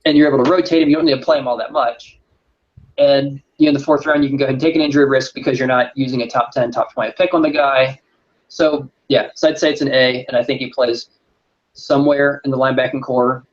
and you're able to rotate him, you don't need to play him all that much. And in the 4th round, you can go ahead and take an injury risk because you're not using a top 10, top 20 pick on the guy. So I'd say it's an A, and I think he plays somewhere in the linebacking core.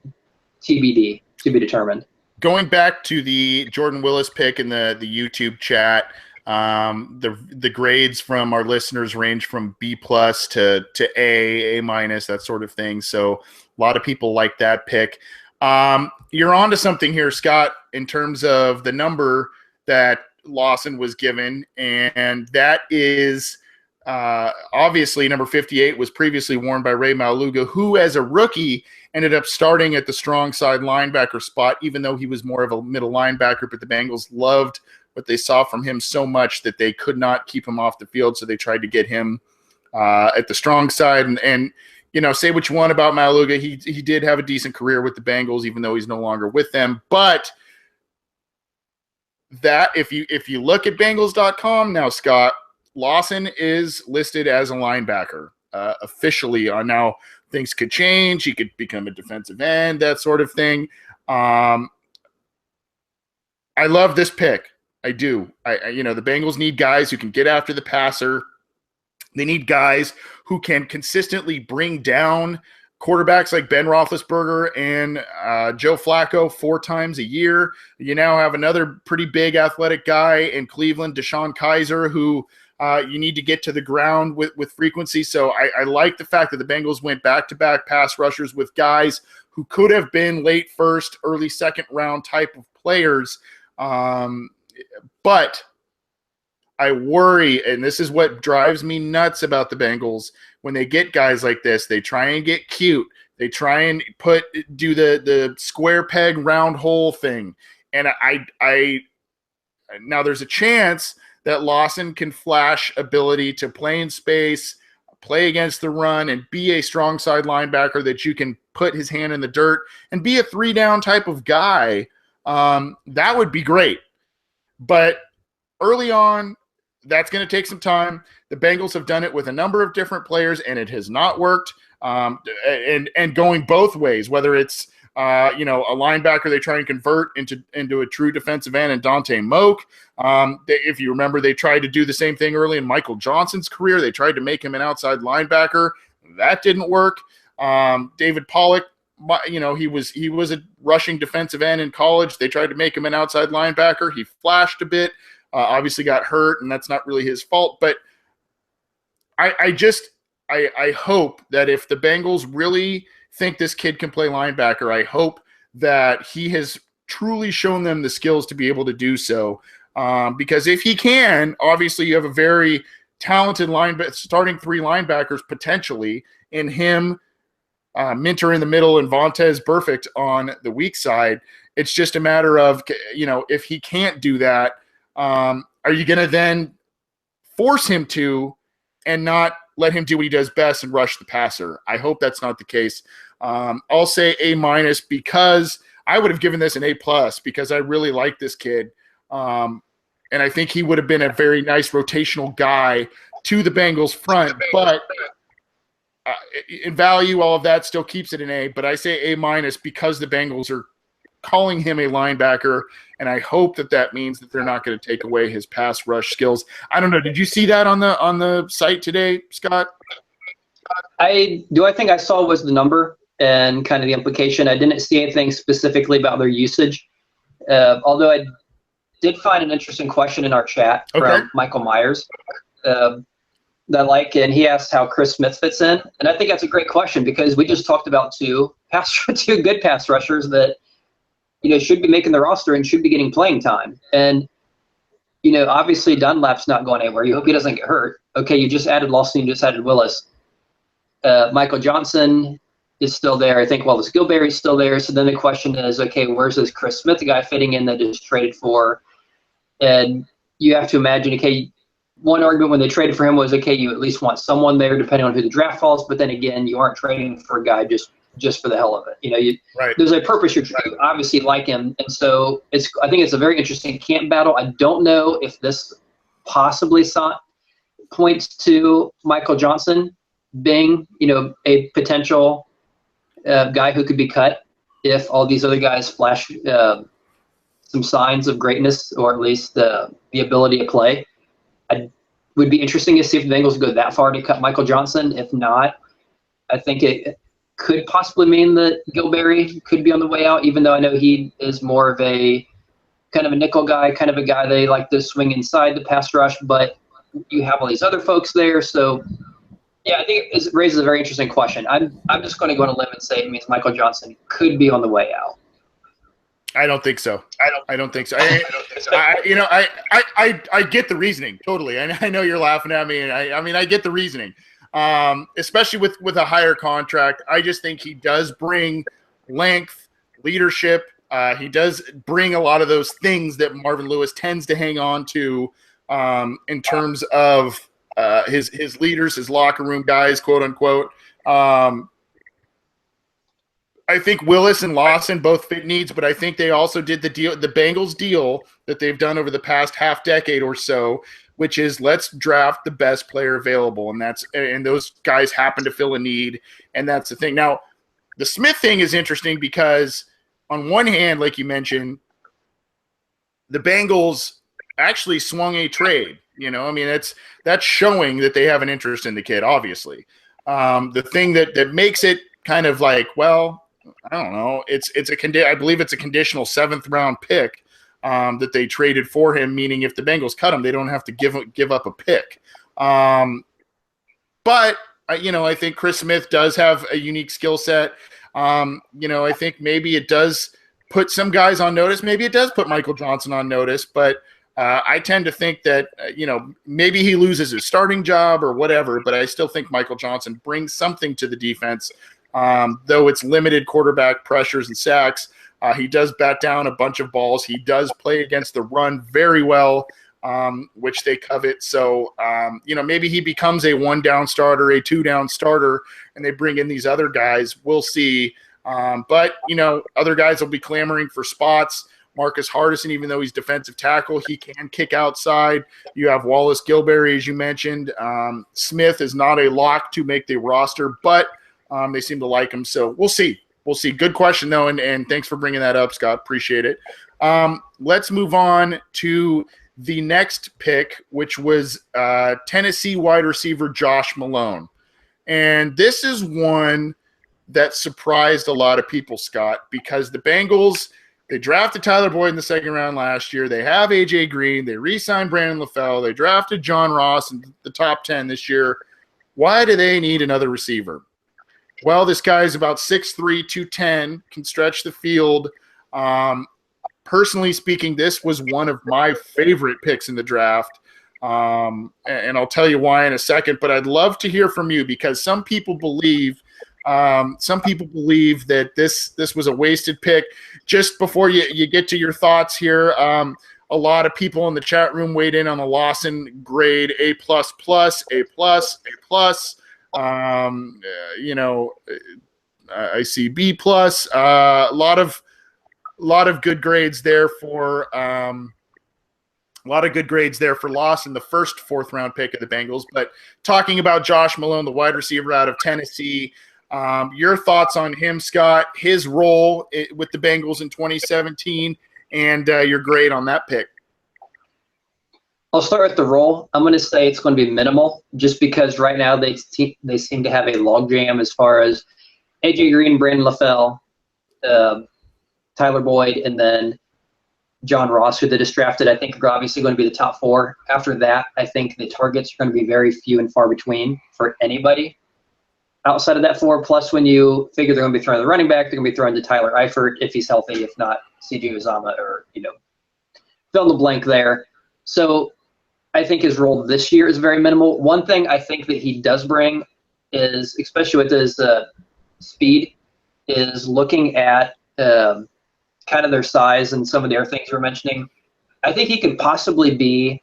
TBD, to be determined. Going back to the Jordan Willis pick in the YouTube chat, the grades from our listeners range from B+ to A minus, that sort of thing. So a lot of people like that pick. You're onto something here, Scott, in terms of the number that Lawson was given, and that is obviously number 58 was previously worn by Ray Maualuga, who as a rookie ended up starting at the strong side linebacker spot, even though he was more of a middle linebacker. But the Bengals loved what they saw from him so much that they could not keep him off the field, so they tried to get him at the strong side. And say what you want about Maualuga, he did have a decent career with the Bengals, even though he's no longer with them. But that if you look at Bengals.com now, Scott, Lawson is listed as a linebacker officially. Now things could change. He could become a defensive end, that sort of thing. I love this pick. I do. The Bengals need guys who can get after the passer. They need guys who can consistently bring down quarterbacks like Ben Roethlisberger and Joe Flacco 4 times a year. You now have another pretty big athletic guy in Cleveland, DeShone Kizer, who you need to get to the ground with frequency. So I like the fact that the Bengals went back-to-back pass rushers with guys who could have been late first, early second round type of players. But I worry, and this is what drives me nuts about the Bengals, when they get guys like this, they try and get cute. They try and do the square peg round hole thing. And I now there's a chance that Lawson can flash ability to play in space, play against the run, and be a strong side linebacker that you can put his hand in the dirt and be a 3-down type of guy. That would be great. But early on, that's going to take some time. The Bengals have done it with a number of different players, and it has not worked. And going both ways, whether it's a linebacker they try and convert into a true defensive end, and Dante Moak. If you remember, they tried to do the same thing early in Michael Johnson's career. They tried to make him an outside linebacker. That didn't work. David Pollock, he was a rushing defensive end in college. They tried to make him an outside linebacker. He flashed a bit. Obviously got hurt, and that's not really his fault. But I hope that if the Bengals really think this kid can play linebacker, I hope that he has truly shown them the skills to be able to do so. Because if he can, obviously you have a very talented starting 3 linebackers potentially in him, Minter in the middle, and Vontaze Burfict on the weak side. It's just a matter of, if he can't do that, are you going to then force him to and not let him do what he does best and rush the passer? I hope that's not the case. I'll say A- because I would have given this an A+ because I really like this kid. And I think he would have been a very nice rotational guy to the Bengals front. But in value, all of that still keeps it an A. But I say A- because the Bengals are calling him a linebacker, and I hope that means that they're not going to take away his pass rush skills. I don't know. Did you see that on the site today, Scott? I think I saw was the number and kind of the implication. I didn't see anything specifically about their usage, although I did find an interesting question in our chat from Michael Myers that I like, and he asked how Chris Smith fits in, and I think that's a great question because we just talked about two good pass rushers that should be making the roster and should be getting playing time, and obviously Dunlap's not going anywhere. You hope he doesn't get hurt. Okay, you just added Lawson, you just added Willis. Michael Johnson is still there. I think Wallace Gilberry's still there. So then the question is, okay, where's this Chris Smith guy fitting in that is traded for? And you have to imagine, okay, one argument when they traded for him was, okay, you at least want someone there depending on who the draft falls. But then again, you aren't trading for a guy just for the hell of it. There's a purpose you're trying to obviously like him. And so I think it's a very interesting camp battle. I don't know if this possibly points to Michael Johnson being, a potential guy who could be cut if all these other guys flash some signs of greatness, or at least the ability to play. I would be interesting to see if the Bengals go that far to cut Michael Johnson. If not, I think it could possibly mean that Gilberry could be on the way out, even though I know he is more of a kind of a nickel guy, kind of a guy they like to swing inside the pass rush, but you have all these other folks there. So, yeah, I think it raises a very interesting question. I'm just going to go on a limb and say it means Michael Johnson could be on the way out. I don't think so. I don't think so. I get the reasoning totally. I know you're laughing at me, and I get the reasoning. Especially with a higher contract. I just think he does bring length, leadership. He does bring a lot of those things that Marvin Lewis tends to hang on to in terms of his leaders, his locker room guys, quote unquote. I think Willis and Lawson both fit needs, but I think they also did the Bengals deal that they've done over the past half decade or so, which is let's draft the best player available, and those guys happen to fill a need, and that's the thing. Now, the Smith thing is interesting because on one hand, like you mentioned, the Bengals actually swung a trade. That's showing that they have an interest in the kid, obviously. The thing that makes it kind of like, well, I don't know. I believe it's a conditional 7th round pick that they traded for him, meaning if the Bengals cut him, they don't have to give up a pick. But I think Chris Smith does have a unique skill set. I think maybe it does put some guys on notice. Maybe it does put Michael Johnson on notice, but I tend to think that, maybe he loses his starting job or whatever, but I still think Michael Johnson brings something to the defense. Though it's limited quarterback pressures and sacks, he does bat down a bunch of balls. He does play against the run very well, which they covet. So, maybe he becomes a 1-down starter, a 2-down starter, and they bring in these other guys. We'll see. But other guys will be clamoring for spots. Marcus Hardison, even though he's defensive tackle, he can kick outside. You have Wallace Gilberry, as you mentioned. Smith is not a lock to make the roster, but they seem to like him. So we'll see. We'll see. Good question, though, and thanks for bringing that up, Scott. Appreciate it. Let's move on to the next pick, which was Tennessee wide receiver Josh Malone. And this is one that surprised a lot of people, Scott, because the Bengals – they drafted Tyler Boyd in the 2nd round last year. They have A.J. Green. They re-signed Brandon LaFell. They drafted John Ross in the top 10 this year. Why do they need another receiver? Well, this guy is about 6'3", 210, can stretch the field. Personally speaking, this was one of my favorite picks in the draft. And I'll tell you why in a second, but I'd love to hear from you because some people believe that this was a wasted pick. Just before you get to your thoughts here, a lot of people in the chat room weighed in on the Lawson grade A++, A+, A+. I see B+. A lot of good grades there for Lawson, the first 4th round pick of the Bengals. But talking about Josh Malone, the wide receiver out of Tennessee. Your thoughts on him, Scott, his role with the Bengals in 2017, and your grade on that pick? I'll start with the role. I'm going to say it's going to be minimal, just because right now they seem to have a logjam as far as AJ Green, Brandon LaFell, Tyler Boyd, and then John Ross, who they just drafted. I think are obviously going to be the top four. After that, I think the targets are going to be very few and far between for anybody outside of that four. Plus, when you figure they're going to be throwing the running back, they're going to be throwing to Tyler Eifert if he's healthy. If not, CJ Uzomah, or fill in the blank there. So I think his role this year is very minimal. One thing I think that he does bring is, especially with his speed, is looking at kind of their size and some of the other things we're mentioning. I think he could possibly be,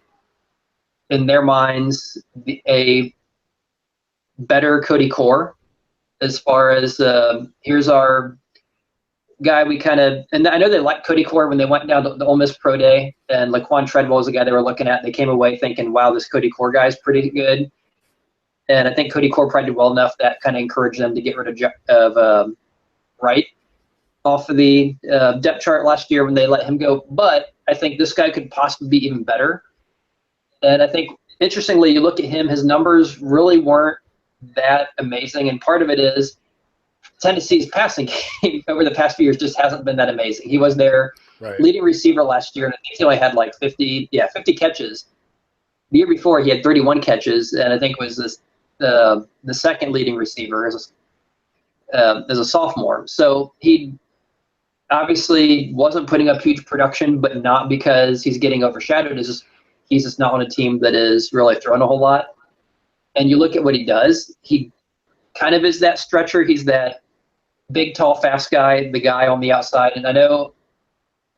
in their minds, a better Cody Core, as far as here's our guy we kind of – and I know they liked Cody Core when they went down to the Ole Miss Pro Day, and Laquan Treadwell was the guy they were looking at. They came away thinking, wow, this Cody Core guy is pretty good. And I think Cody Core probably did well enough that kind of encouraged them to get rid of Wright off of the depth chart last year when they let him go. But I think this guy could possibly be even better. And I think, interestingly, you look at him, his numbers really weren't that amazing. And part of it is Tennessee's passing game over the past few years just hasn't been that amazing. He was their leading receiver last year, and I think he only had like 50 catches. The year before, he had 31 catches, and I think it was the second leading receiver as a sophomore. So he obviously wasn't putting up huge production, but not because he's getting overshadowed. He's just not on a team that is really throwing a whole lot. And you look at what he does, he kind of is that stretcher. He's that big, tall, fast guy, the guy on the outside. And I know,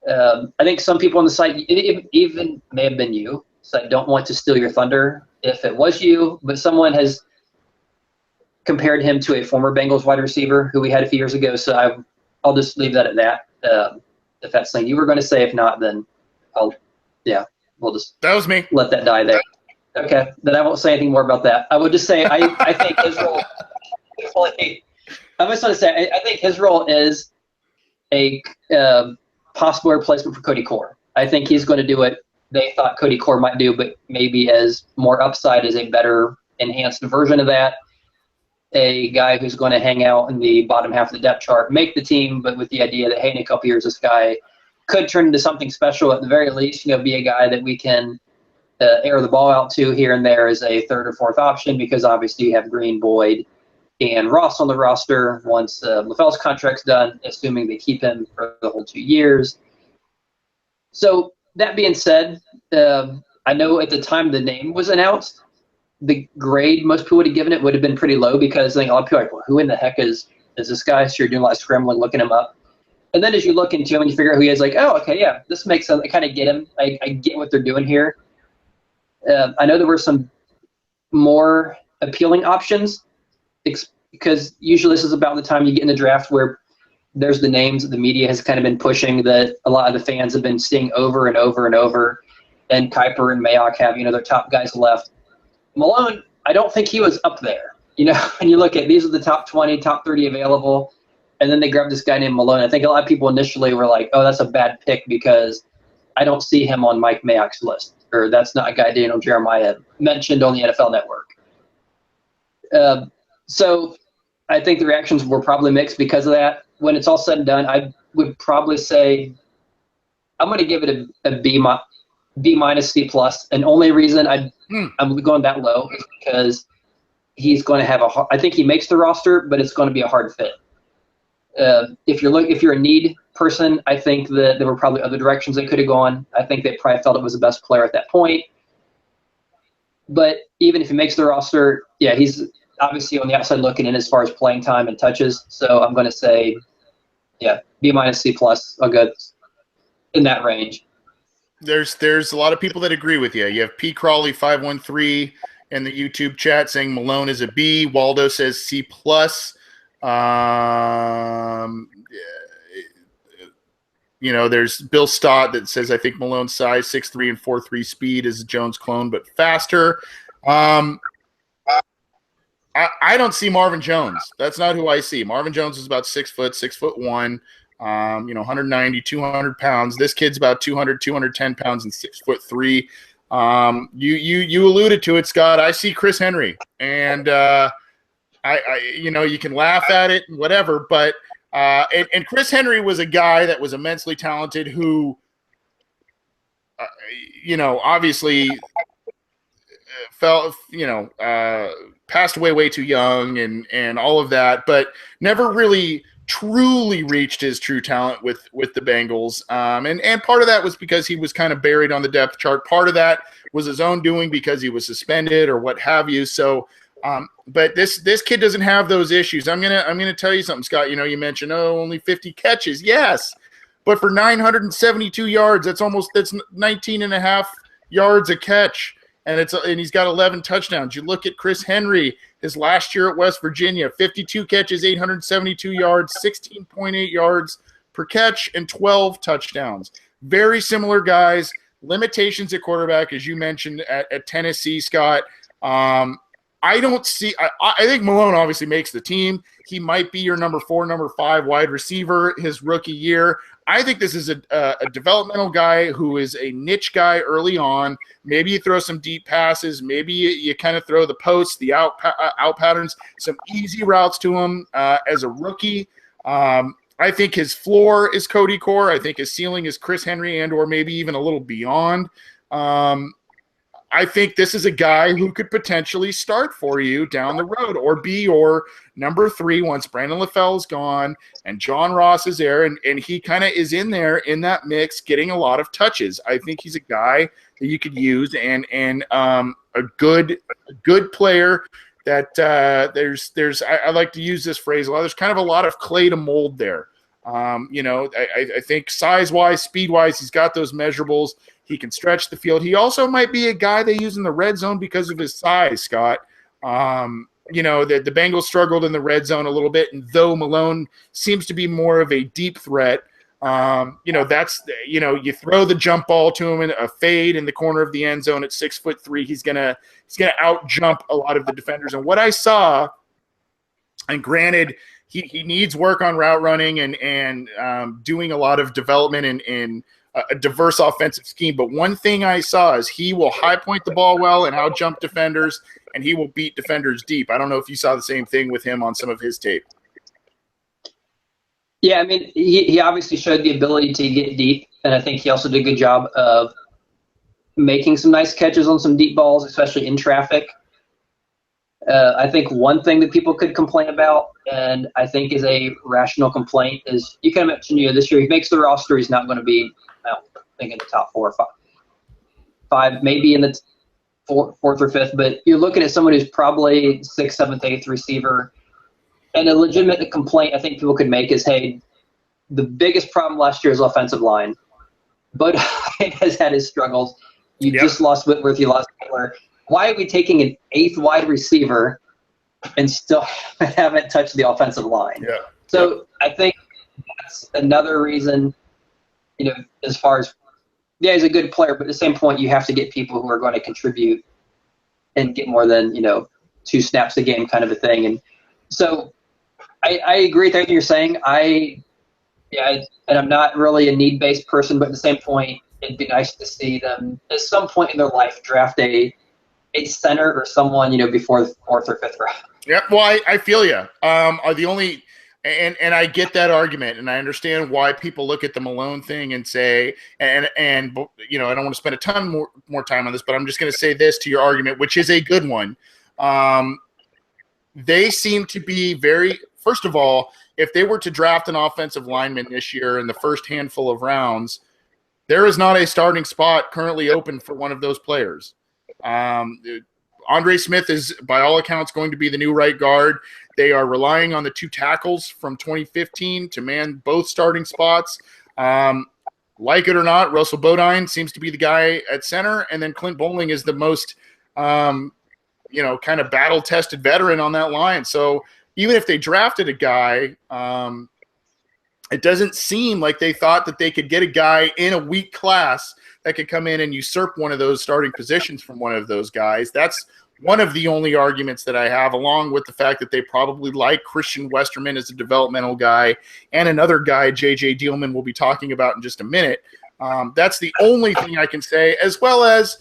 I think some people on the site, even may have been you, so I don't want to steal your thunder if it was you, but someone has compared him to a former Bengals wide receiver who we had a few years ago. So I'll just leave that at that. If that's something you were going to say, if not, then we'll just that was me. Let that die there. Okay, then I won't say anything more about that. I would just say I think his role. I just want to say I think his role is a possible replacement for Cody Core. I think he's going to do what they thought Cody Core might do, but maybe as more upside, as a better enhanced version of that. A guy who's going to hang out in the bottom half of the depth chart, make the team, but with the idea that, hey, in a couple years, this guy could turn into something special. At the very least, be a guy that we can air the ball out to here and there as a third or fourth option, because obviously you have Green, Boyd, and Ross on the roster once LaFell's contract's done, assuming they keep him for the whole 2 years. So that being said, I know at the time the name was announced, the grade most people would have given it would have been pretty low, because I think a lot of people are like, well, who in the heck is this guy? So you're doing a lot of scrambling, looking him up. And then as you look into him and you figure out who he is, like, oh, okay, yeah, this makes sense. I kind of get him. I get what they're doing here. I know there were some more appealing options, because usually this is about the time you get in the draft where there's the names that the media has kind of been pushing, that a lot of the fans have been seeing over and over and over. And Kuiper and Mayock have, their top guys left. Malone, I don't think he was up there. And you look at, these are the top 20, top 30 available, and then they grabbed this guy named Malone. I think a lot of people initially were like, oh, that's a bad pick because I don't see him on Mike Mayock's list, or that's not a guy Daniel Jeremiah mentioned on the NFL Network. So I think the reactions were probably mixed because of that. When it's all said and done, I would probably say I'm going to give it a B minus C plus. And only reason I'm going that low is because he's going to have I think he makes the roster, but it's going to be a hard fit. If you're a need person, I think that there were probably other directions they could have gone. I think they probably felt it was the best player at that point. But even if he makes the roster, yeah, he's obviously on the outside looking in as far as playing time and touches. So I'm going to say, yeah, B minus C plus. I'll go in that range. There's a lot of people that agree with you. You have P. Crawley 513 in the YouTube chat saying Malone is a B. Waldo says C plus. There's Bill Stott that says I think Malone's size 6'3" and 4'3" speed is a Jones clone but faster. I I don't see Marvin Jones. That's not who I see. Marvin Jones is about 6 foot, 6'1", 190, 200 pounds. This kid's about 200, 210 pounds and 6'3". You alluded to it, Scott. I see Chris Henry, and I you can laugh at it and whatever, but and Chris Henry was a guy that was immensely talented who, obviously passed away way too young and all of that, but never really truly reached his true talent with the Bengals. And part of that was because he was kind of buried on the depth chart. Part of that was his own doing because he was suspended or what have you. So, but this kid doesn't have those issues. I'm gonna tell you something, Scott. You mentioned only 50 catches. Yes, but for 972 yards, that's 19 and a half yards a catch. And he's got 11 touchdowns. You look at Chris Henry, his last year at West Virginia, 52 catches, 872 yards, 16.8 yards per catch, and 12 touchdowns. Very similar guys. Limitations at quarterback, as you mentioned at Tennessee, Scott. I don't see. I think Malone obviously makes the team. He might be your number 4, number 5 wide receiver his rookie year. I think this is a developmental guy who is a niche guy early on. Maybe you throw some deep passes. Maybe you kind of throw the posts, the out patterns, some easy routes to him as a rookie. I think his floor is Cody Core. I think his ceiling is Chris Henry or maybe even a little beyond. I think this is a guy who could potentially start for you down the road or be your number 3 once Brandon LaFell is gone and John Ross is there, and he kind of is in there in that mix getting a lot of touches. I think he's a guy that you could use and a good player that there's I like to use this phrase a lot. There's kind of a lot of clay to mold there. I think size-wise, speed-wise, he's got those measurables. He can stretch the field. He also might be a guy they use in the red zone because of his size, Scott. The Bengals struggled in the red zone a little bit, and though Malone seems to be more of a deep threat, you throw the jump ball to him in a fade in the corner of the end zone at 6'3". He's gonna out jump a lot of the defenders. And what I saw, and granted, he needs work on route running and doing a lot of development in a diverse offensive scheme. But one thing I saw is he will high point the ball well and out jump defenders, and he will beat defenders deep. I don't know if you saw the same thing with him on some of his tape. Yeah, I mean, he obviously showed the ability to get deep, and I think he also did a good job of making some nice catches on some deep balls, especially in traffic. I think one thing that people could complain about, and I think is a rational complaint, is you can mention this year he makes the roster. He's not going to be, I think, in the top 4 or 5, maybe in the 4th or 5th. But you're looking at someone who's probably 6th, 7th, 8th receiver, and a legitimate complaint I think people could make is, hey, the biggest problem last year is offensive line. But has had his struggles. You just lost Whitworth. You lost Taylor. Why are we taking an 8th wide receiver and still haven't touched the offensive line? Yeah. So I think that's another reason, as far as, he's a good player, but at the same point, you have to get people who are going to contribute and get more than, 2 snaps a game kind of a thing. And so I agree with everything you're saying. And I'm not really a need-based person, but at the same point, it'd be nice to see them at some point in their life draft a center or someone, before the 4th or 5th round. Yeah, well, I feel you. The only and I get that argument, and I understand why people look at the Malone thing and say, and I don't want to spend a ton more time on this, but I'm just going to say this to your argument, which is a good one. They seem to be first of all, if they were to draft an offensive lineman this year in the first handful of rounds, there is not a starting spot currently open for one of those players. Andre Smith is, by all accounts, going to be the new right guard. They are relying on the 2 tackles from 2015 to man both starting spots. Like it or not, Russell Bodine seems to be the guy at center, and then Clint Bowling is the most, kind of battle-tested veteran on that line. So even if they drafted a guy, it doesn't seem like they thought that they could get a guy in a weak class that could come in and usurp one of those starting positions from one of those guys. That's one of the only arguments that I have, along with the fact that they probably like Christian Westerman as a developmental guy and another guy, J.J. Dealman, we'll be talking about in just a minute. That's the only thing I can say, as well as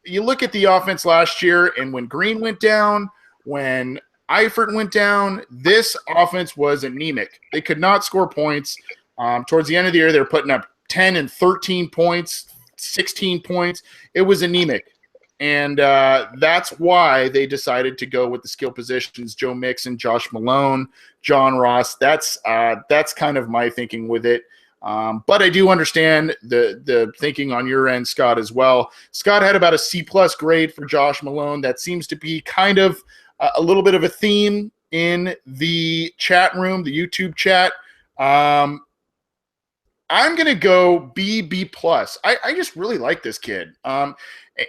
you look at the offense last year, and when Green went down, when Eifert went down, this offense was anemic. They could not score points. Towards the end of the year, they were putting up 10 and 13 points, 16 points. It was anemic. And that's why they decided to go with the skill positions, Joe Mixon, Josh Malone, John Ross. That's kind of my thinking with it. But I do understand the thinking on your end, Scott, as well. Scott had about a C-plus grade for Josh Malone. That seems to be kind of a little bit of a theme in the chat room, the YouTube chat. I'm going to go B+. I just really like this kid.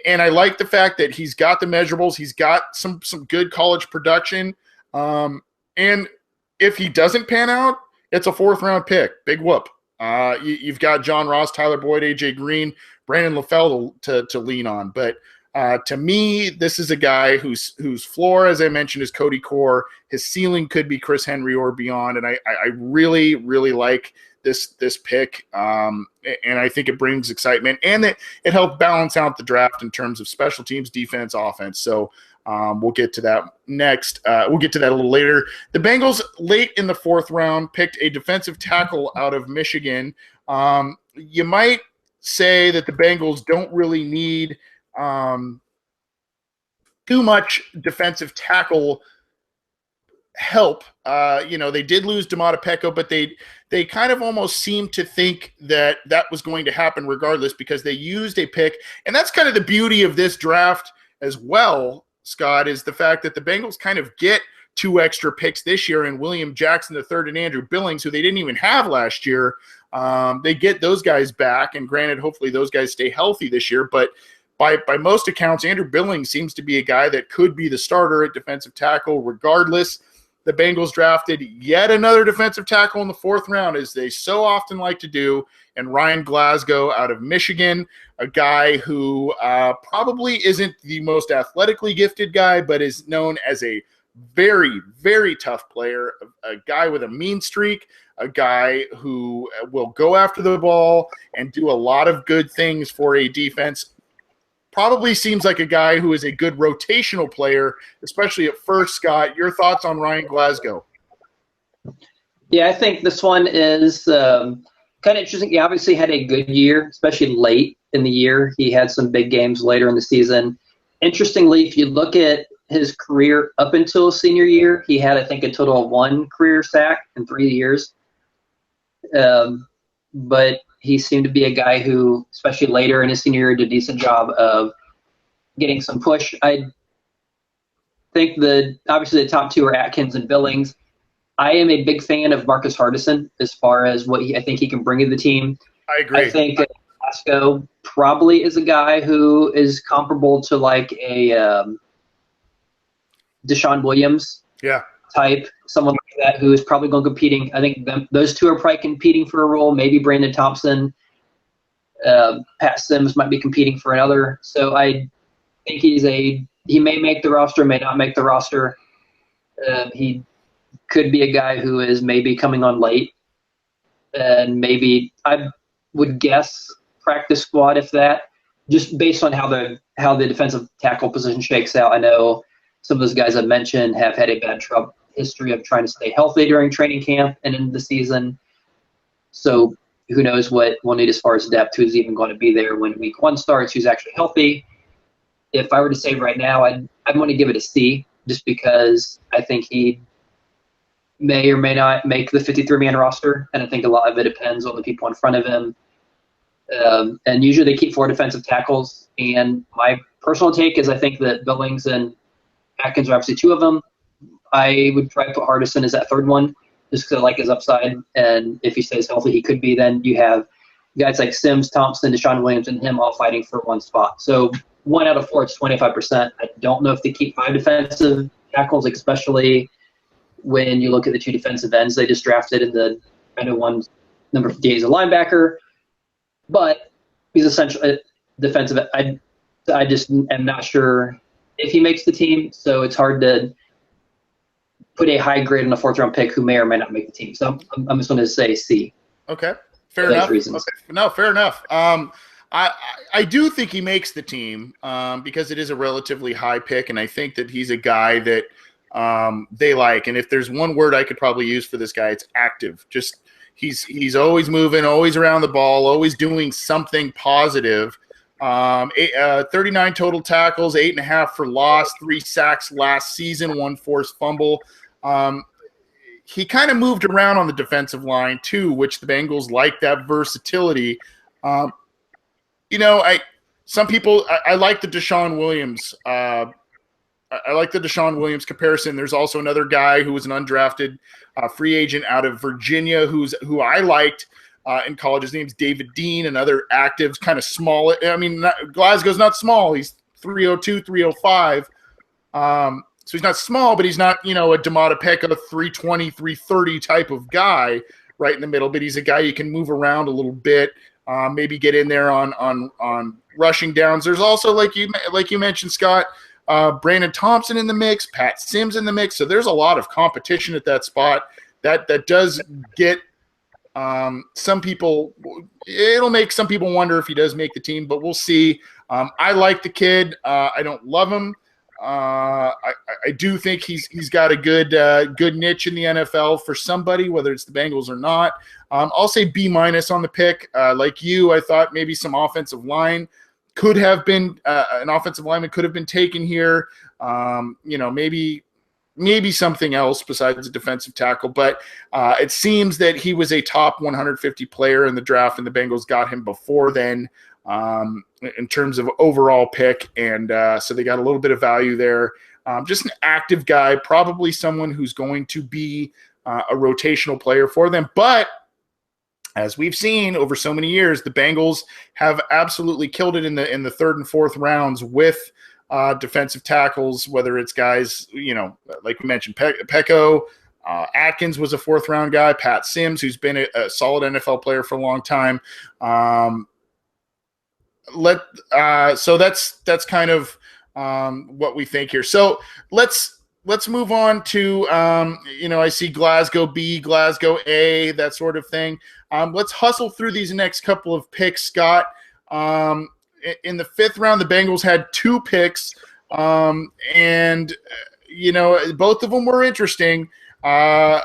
And I like the fact that he's got the measurables. He's got some good college production. And if he doesn't pan out, it's a 4th-round pick. Big whoop. You've got John Ross, Tyler Boyd, A.J. Green, Brandon LaFell to lean on. But to me, this is a guy whose floor, as I mentioned, is Cody Core. His ceiling could be Chris Henry or beyond. And I really, really like this pick, and I think it brings excitement, and it helped balance out the draft in terms of special teams, defense, offense. So we'll get to that next. We'll get to that a little later. The Bengals, late in the 4th round, picked a defensive tackle out of Michigan. You might say that the Bengals don't really need too much defensive tackle help. They did lose Domata Peko, but they kind of almost seemed to think that was going to happen regardless, because they used a pick. And that's kind of the beauty of this draft as well, Scott, is the fact that the Bengals kind of get 2 extra picks this year in William Jackson III and Andrew Billings, who they didn't even have last year. They get those guys back, and granted, hopefully those guys stay healthy this year, but by most accounts, Andrew Billings seems to be a guy that could be the starter at defensive tackle regardless. The Bengals drafted yet another defensive tackle in the 4th round, as they so often like to do, and Ryan Glasgow out of Michigan, a guy who probably isn't the most athletically gifted guy, but is known as a very, very tough player, a guy with a mean streak, a guy who will go after the ball and do a lot of good things for a defense. Probably seems like a guy who is a good rotational player, especially at first. Scott, your thoughts on Ryan Glasgow? Yeah, I think this one is kind of interesting. He obviously had a good year, especially late in the year. He had some big games later in the season. Interestingly, if you look at his career up until senior year, he had, I think, a total of 1 career sack in 3 years. But he seemed to be a guy who, especially later in his senior year, did a decent job of getting some push. I think obviously the top 2 are Atkins and Billings. I am a big fan of Marcus Hardison as far as what I think he can bring to the team. I agree. I think Glasgow probably is a guy who is comparable to like a Deshaun Williams type, someone like that, who is probably going to competing. I think those 2 are probably competing for a role. Maybe Brandon Thompson, Pat Sims might be competing for another. So I think he may make the roster, may not make the roster. He could be a guy who is maybe coming on late, and maybe I would guess practice squad, if that, just based on how the defensive tackle position shakes out. I know some of those guys I mentioned have had a bad history of trying to stay healthy during training camp and in the season. So who knows what we'll need as far as depth, who's even going to be there when week 1 starts, who's actually healthy. If I were to say right now, I'd want to give it a C, just because I think he may or may not make the 53-man roster, and I think a lot of it depends on the people in front of him. And usually they keep 4 defensive tackles, and my personal take is I think that Billings and Atkins are obviously 2 of them. I would try to put Hardison as that 3rd one, just because I like his upside, and if he stays healthy, he could be. Then you have guys like Sims, Thompson, Deshaun Williams, and him all fighting for 1 spot. So 1 out of 4, it's 25%. I don't know if they keep 5 defensive tackles, especially when you look at the 2 defensive ends they just drafted, and I know one's number 58 is a linebacker, but he's essentially defensive. I just am not sure if he makes the team. So it's hard to put a high grade on a 4th round pick who may or may not make the team. So I'm just going to say C. Okay, fair enough. Okay. No, fair enough. I do think he makes the team because it is a relatively high pick, and I think that he's a guy that they like. And if there's one word I could probably use for this guy, it's active. Just he's always moving, always around the ball, always doing something positive. 39 total tackles, 8.5 for loss, 3 sacks last season, 1 forced fumble. He kind of moved around on the defensive line too, which the Bengals like that versatility. You know, I like the Deshaun Williams. I like the Deshaun Williams comparison. There's also another guy who was an undrafted free agent out of Virginia who I liked in college. His name's David Dean, another active, kind of small. I mean, Glasgow's not small. He's 302, 305. So he's not small, but he's not, a Demata Peka 320, 330 type of guy right in the middle. But he's a guy you can move around a little bit, maybe get in there on rushing downs. There's also, like you mentioned, Scott, Brandon Thompson in the mix, Pat Sims in the mix. So there's a lot of competition at that spot. That does get some people. It'll make some people wonder if he does make the team, but we'll see. I like the kid. I don't love him. I do think he's got a good niche in the NFL for somebody, whether it's the Bengals or not. I'll say B- on the pick. Like you, I thought maybe some offensive line could have been an offensive lineman could have been taken here. Maybe something else besides a defensive tackle, but it seems that he was a top 150 player in the draft, and the Bengals got him before then in terms of overall pick, and so they got a little bit of value there. Just an active guy, probably someone who's going to be a rotational player for them, but as we've seen over so many years, the Bengals have absolutely killed it in the 3rd and 4th rounds with defensive tackles, whether it's guys, like we mentioned, Peko, Atkins was a 4th round guy, Pat Sims, who's been a solid NFL player for a long time. So that's kind of what we think here. So let's move on to, I see Glasgow B, Glasgow A, that sort of thing. Let's hustle through these next couple of picks, Scott. In the 5th round, the Bengals had 2 picks, and both of them were interesting. One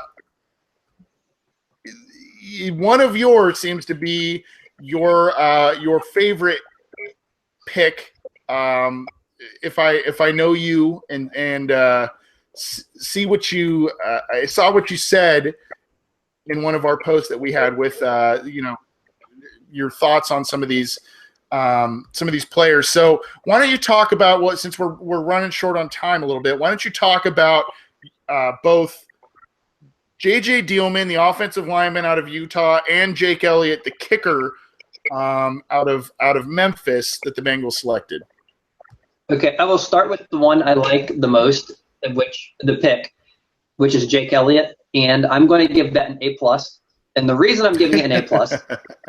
of yours seems to be your favorite pick. If I know you and see what you I saw what you said in one of our posts that we had with your thoughts on some of these players. So why don't you talk about since we're running short on time a little bit, why don't you talk about both J.J. Dielman, the offensive lineman out of Utah, and Jake Elliott, the kicker out of Memphis that the Bengals selected? Okay, I will start with the one I like the most, which is Jake Elliott, and I'm going to give that an A+. And the reason I'm giving it an A+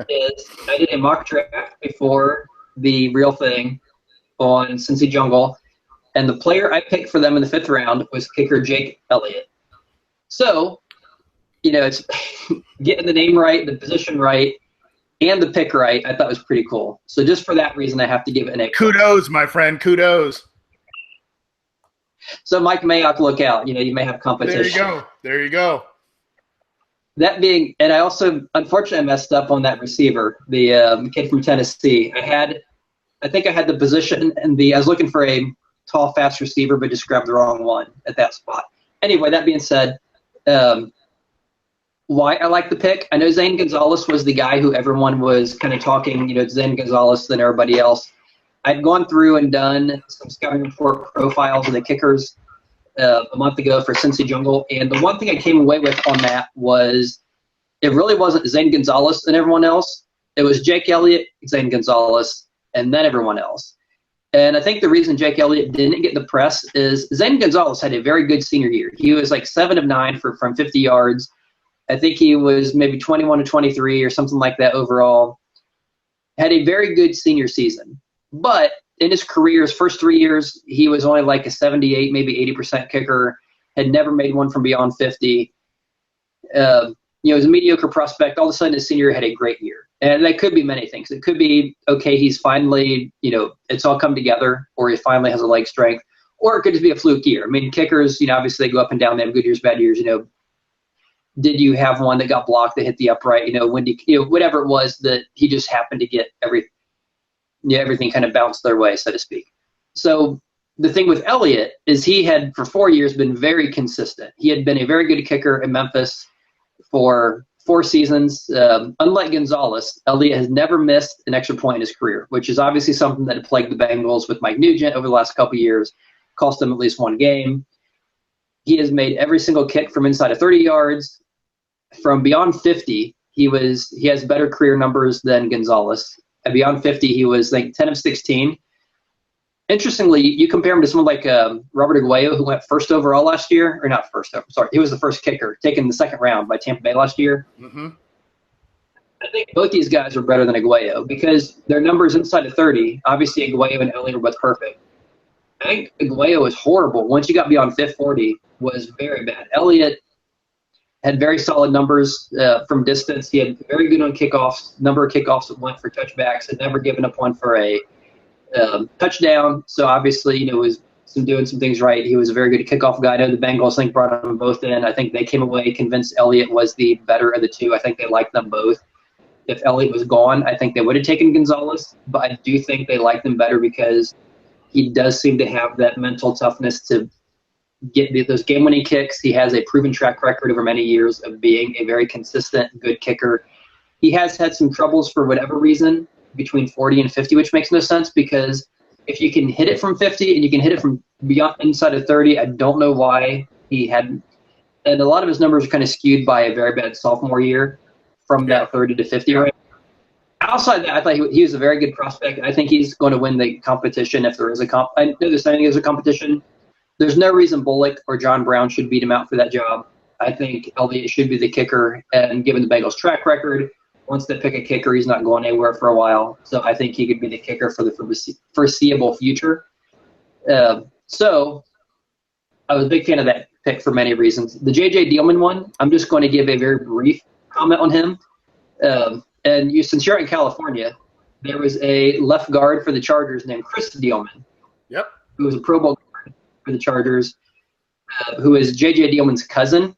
is I did a mock draft before the real thing on Cincy Jungle, and the player I picked for them in the 5th round was kicker Jake Elliott. So, it's getting the name right, the position right, and the pick right, I thought was pretty cool. So just for that reason, I have to give it an A+. Kudos, my friend, kudos. So Mike Mayock, look out. You may have competition. There you go. That being, and I also, unfortunately, messed up on that receiver, the kid from Tennessee. I think I had the position, and I was looking for a tall, fast receiver, but just grabbed the wrong one at that spot. Anyway, that being said, why I like the pick, I know Zane Gonzalez was the guy who everyone was kind of talking, Zane Gonzalez than everybody else. I'd gone through and done some scouting report profiles of the kickers a month ago for Cincy Jungle, and the one thing I came away with on that was it really wasn't Zane Gonzalez and everyone else. It was Jake Elliott, Zane Gonzalez, and then everyone else. And I think the reason Jake Elliott didn't get the press is Zane Gonzalez had a very good senior year. He was like 7 of 9 from 50 yards. I think he was maybe 21 to 23 or something like that overall. Had a very good senior season. But in his career, his first 3 years, he was only like a 78, maybe 80% kicker, had never made one from beyond 50. As a mediocre prospect, all of a sudden his senior year had a great year. And that could be many things. It could be, okay, he's finally, it's all come together, or he finally has a leg strength, or it could just be a fluke year. I mean, kickers, obviously they go up and down. They have good years, bad years. Did you have one that got blocked that hit the upright? Whatever it was that he just happened to get everything kind of bounced their way, so to speak. So the thing with Elliott is he had for 4 years been very consistent. He had been a very good kicker in Memphis for 4 seasons. Unlike Gonzalez, Elliott has never missed an extra point in his career, which is obviously something that had plagued the Bengals with Mike Nugent over the last couple of years, cost them at least one game. He has made every single kick from inside of 30 yards. From beyond 50, he has better career numbers than Gonzalez. At beyond 50, he was like 10 of 16. Interestingly, you compare him to someone like Robert Aguayo, who went first overall last year, or not first, sorry, he was the first kicker, taken in the second round by Tampa Bay last year. Mm-hmm. I think both these guys are better than Aguayo because their numbers inside of 30, obviously Aguayo and Elliott are both perfect. I think Aguayo was horrible. Once you got beyond 40, was very bad. Elliott had very solid numbers from distance. He had very good on kickoffs, number of kickoffs that went for touchbacks, had never given up one for a touchdown. So obviously, was doing some things right. He was a very good kickoff guy. I know the Bengals, I think, brought them both in. I think they came away convinced Elliott was the better of the two. I think they liked them both. If Elliott was gone, I think they would have taken Gonzalez, but I do think they liked them better because he does seem to have that mental toughness to get those game-winning kicks. He has a proven track record over many years of being a very consistent, good kicker. He has had some troubles for whatever reason between 40 and 50, which makes no sense because if you can hit it from 50 and you can hit it from beyond inside of 30, I don't know why he hadn't. And a lot of his numbers are kind of skewed by a very bad sophomore year from that 30 to 50 range. Outside that, I thought he was a very good prospect. I think he's going to win the competition if there is a I know there's something there's a competition. There's no reason Bullock or John Brown should beat him out for that job. I think Elliott should be the kicker, and given the Bengals' track record, once they pick a kicker, he's not going anywhere for a while. So I think he could be the kicker for the foreseeable future. So I was a big fan of that pick for many reasons. The J.J. Dielman one, I'm just going to give a very brief comment on him. Since you're in California, there was a left guard for the Chargers named Chris Dielman. Yep. Who was a Pro Bowl guard for the Chargers, who is J.J. Dielman's cousin.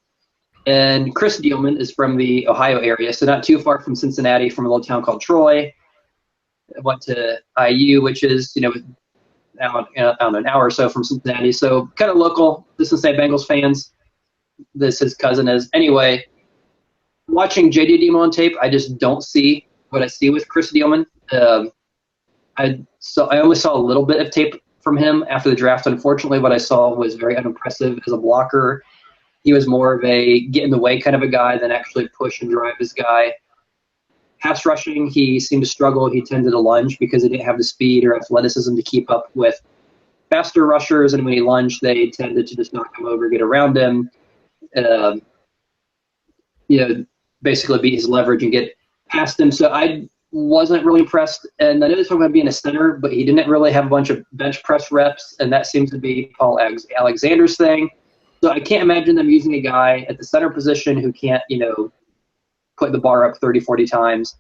And Chris Dielman is from the Ohio area, so not too far from Cincinnati, from a little town called Troy. I went to IU, which is, an hour or so from Cincinnati. So kind of local. The Cincinnati Bengals fans. This his cousin is. Anyway, watching J.J. Dielman on tape, I just don't see what I see with Chris Dielman. I only saw a little bit of tape from him after the draft. Unfortunately, what I saw was very unimpressive as a blocker. He was more of a get in the way kind of a guy than actually push and drive his guy. Pass rushing, he seemed to struggle. He tended to lunge because he didn't have the speed or athleticism to keep up with faster rushers. And when he lunged, they tended to just knock him over, get around him, basically beat his leverage and get past him. So I wasn't really impressed. And I know they're talking about being a center, but he didn't really have a bunch of bench press reps. And that seems to be Paul Alexander's thing. So I can't imagine them using a guy at the center position who can't, put the bar up 30, 40 times.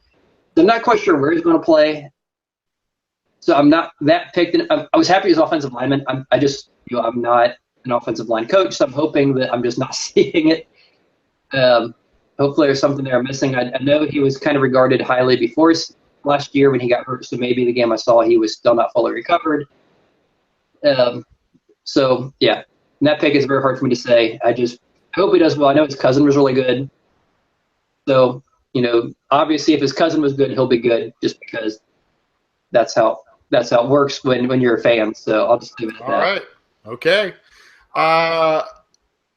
So I'm not quite sure where he's going to play. So I'm not that picked. I was happy as offensive lineman. I'm not an offensive line coach, so I'm hoping that I'm just not seeing it. Hopefully there's something there I'm missing. I know he was kind of regarded highly before last year when he got hurt, so maybe the game I saw he was still not fully recovered. So, yeah. And that pick is very hard for me to say. I hope he does well. I know his cousin was really good. So, obviously if his cousin was good, he'll be good just because that's how it works when you're a fan. So I'll just leave it at that. All right. Okay.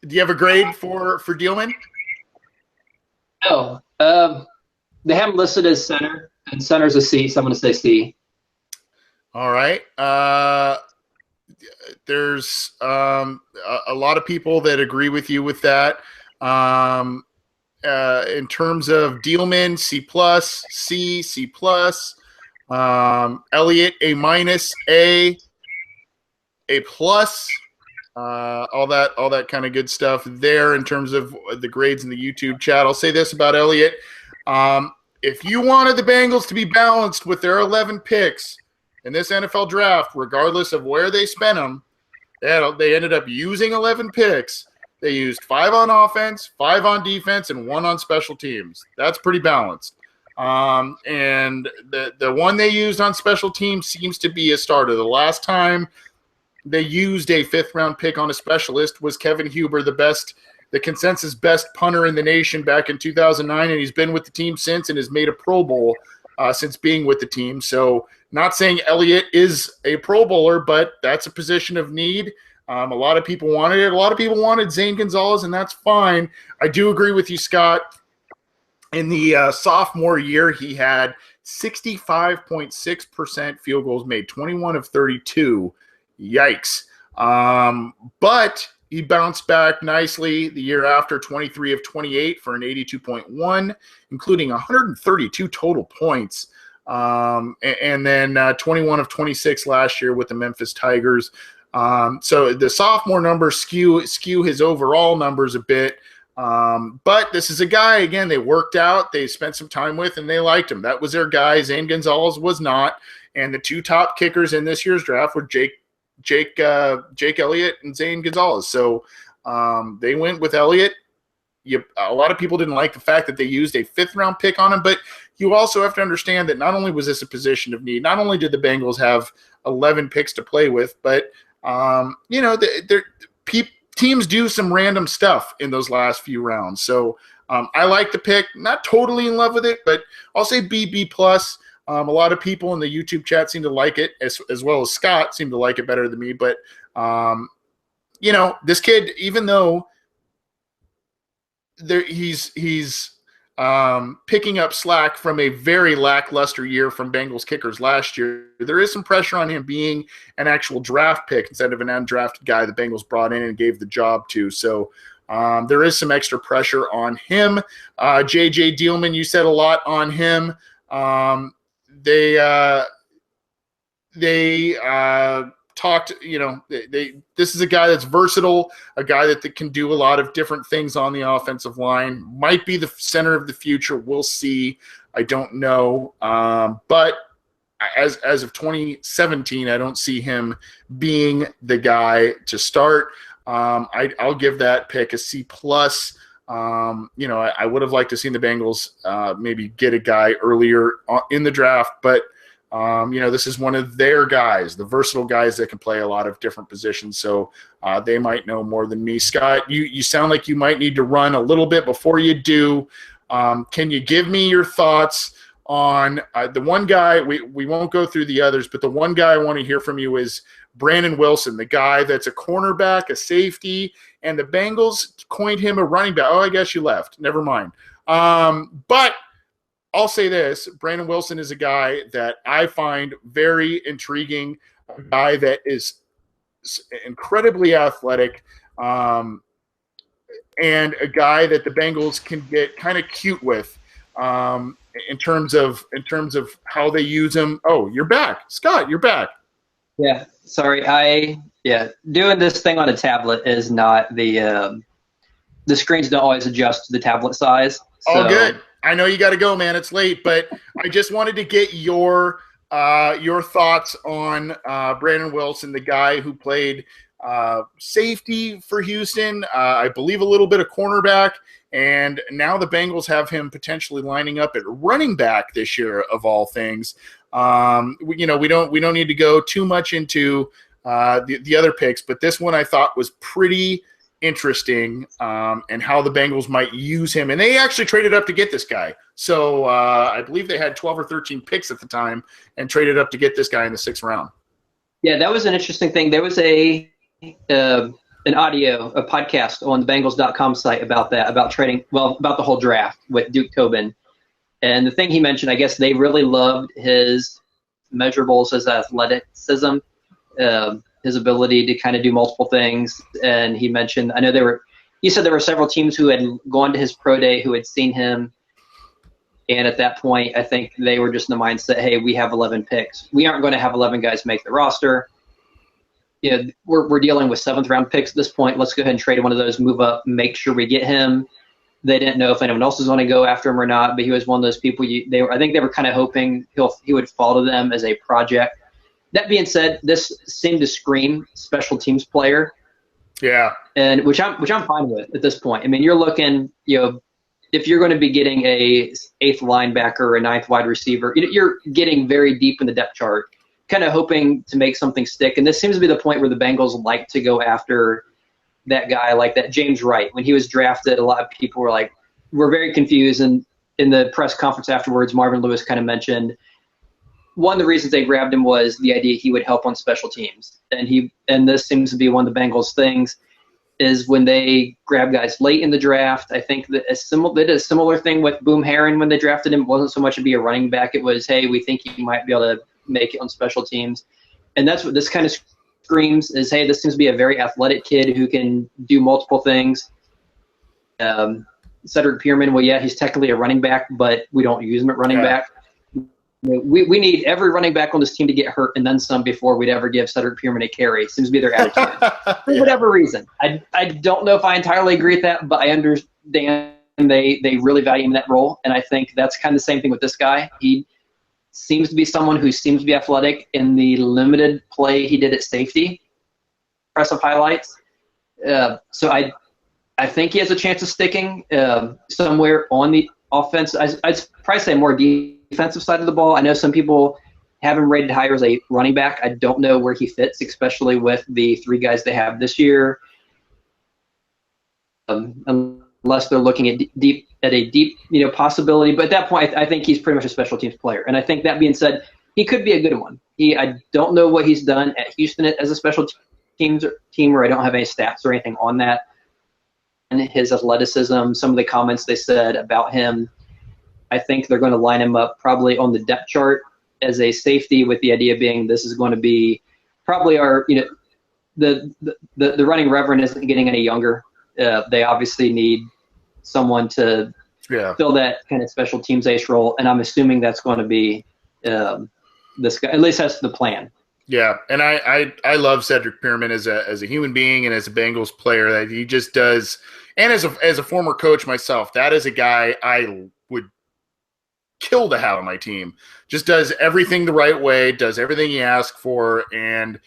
Do you have a grade for Dielman? No. They have him listed as center, and center's a C, so I'm going to say C. All right. There's a lot of people that agree with you with that. In terms of Dielman, C+, C+. Elliott, A minus, A plus. All that kind of good stuff there in terms of the grades in the YouTube chat. I'll say this about Elliott. If you wanted the Bengals to be balanced with their 11 picks in this NFL draft, regardless of where they spent them, they ended up using 11 picks. They used 5 on offense, 5 on defense, and 1 on special teams. That's pretty balanced. And the one they used on special teams seems to be a starter. The last time they used a 5th-round pick on a specialist was Kevin Huber, the consensus best punter in the nation back in 2009, and he's been with the team since and has made a Pro Bowl since being with the team. So not saying Elliott is a Pro Bowler, but that's a position of need. A lot of people wanted it. A lot of people wanted Zane Gonzalez, and that's fine. I do agree with you, Scott. In the sophomore year, he had 65.6% field goals made, 21 of 32. Yikes. But he bounced back nicely the year after, 23 of 28 for an 82.1, including 132 total points. And then 21 of 26 last year with the Memphis Tigers. So the sophomore numbers skew his overall numbers a bit. But this is a guy, again, they worked out, they spent some time with, and they liked him. That was their guy. Zane Gonzalez was not. And the 2 top kickers in this year's draft were Jake Elliott and Zane Gonzalez. So they went with Elliott. A lot of people didn't like the fact that they used a 5th-round pick on him, but you also have to understand that not only was this a position of need, not only did the Bengals have 11 picks to play with, but teams do some random stuff in those last few rounds. So I like the pick. Not totally in love with it, but I'll say B plus. A lot of people in the YouTube chat seem to like it, as well as Scott seemed to like it better than me. But, this kid, even though he's picking up slack from a very lackluster year from Bengals kickers last year, there is some pressure on him being an actual draft pick instead of an undrafted guy the Bengals brought in and gave the job to. So there is some extra pressure on him. J.J. Dielman, you said a lot on him. They talked, this is a guy that's versatile, a guy that can do a lot of different things on the offensive line, might be the center of the future. We'll see. I don't know. But as of 2017, I don't see him being the guy to start. I'll give that pick a C plus. I would have liked to see the Bengals maybe get a guy earlier in the draft, but this is one of their guys, the versatile guys that can play a lot of different positions. So they might know more than me. Scott, you sound like you might need to run a little bit before you do. Can you give me your thoughts on the one guy? We won't go through the others, but the one guy I want to hear from you is Brandon Wilson, the guy that's a cornerback, a safety, and the Bengals coined him a running back. Oh, I guess you left. Never mind. But I'll say this. Brandon Wilson is a guy that I find very intriguing, a guy that is incredibly athletic, and a guy that the Bengals can get kind of cute with in terms of how they use him. Oh, you're back. Scott, you're back. Yeah, sorry. Doing this thing on a tablet is not the screens don't always adjust to the tablet size. So. All good. I know you got to go, man. It's late, but I just wanted to get your thoughts on Brandon Wilson, the guy who played safety for Houston, I believe a little bit of cornerback, and now the Bengals have him potentially lining up at running back this year, of all things. We don't need to go too much into the other picks, but this one I thought was pretty interesting, and how the Bengals might use him. And they actually traded up to get this guy. So I believe they had 12 or 13 picks at the time and traded up to get this guy in the 6th round. Yeah, that was an interesting thing. There was an podcast on the Bengals.com site about that, about the whole draft with Duke Tobin. And the thing he mentioned, I guess they really loved his measurables, his athleticism, his ability to kind of do multiple things. And he mentioned, he said there were several teams who had gone to his pro day who had seen him And at that point, I think they were just in the mindset, hey, we have 11 picks. We aren't going to have 11 guys make the roster. You know, we're dealing with 7th-round picks at this point. Let's go ahead and trade one of those, move up, make sure we get him. They didn't know if anyone else was going to go after him or not, but he was one of those people. I think they were kind of hoping he would fall to them as a project. That being said, this seemed to scream special teams player. Yeah, and which I'm fine with at this point. I mean, you're looking, if you're going to be getting a 8th linebacker or a 9th wide receiver, you're getting very deep in the depth chart, kind of hoping to make something stick. And this seems to be the point where the Bengals like to go after that guy, like that James Wright. When he was drafted, a lot of people were very confused. And in the press conference afterwards, Marvin Lewis kind of mentioned one of the reasons they grabbed him was the idea he would help on special teams. And this seems to be one of the Bengals' things is when they grab guys late in the draft. I think that they did a similar thing with Boom Herron when they drafted him. It wasn't so much to be a running back. It was, hey, we think he might be able to make it on special teams. And that's what this kind of screams is, hey, this seems to be a very athletic kid who can do multiple things. Cedric Pierman, well, yeah, he's technically a running back, but we don't use him at running back. We need every running back on this team to get hurt and then some before we'd ever give Cedric Pierman a carry. Seems to be their attitude. For whatever reason. I don't know if I entirely agree with that, but I understand they really value him in that role. And I think that's kind of the same thing with this guy. He seems to be someone who seems to be athletic in the limited play he did at safety. Impressive highlights. So I think he has a chance of sticking somewhere on the offense. I'd probably say more defensive side of the ball. I know some people have him rated higher as a running back. I don't know where he fits, especially with the 3 guys they have this year. Unless they're looking at a deep possibility. But at that point, I think he's pretty much a special teams player. And I think that being said, he could be a good one. I don't know what he's done at Houston as a special team where I don't have any stats or anything on that. And his athleticism, some of the comments they said about him, I think they're going to line him up probably on the depth chart as a safety, with the idea being this is going to be probably our, the running reverend isn't getting any younger. They obviously need someone to fill that kind of special teams ace role, and I'm assuming that's going to be this guy. At least that's the plan. Yeah, and I love Cedric Pierman as a human being and as a Bengals player. That he just does, and as a former coach myself, that is a guy I would kill to have on my team. Just does everything the right way, does everything he asks for, and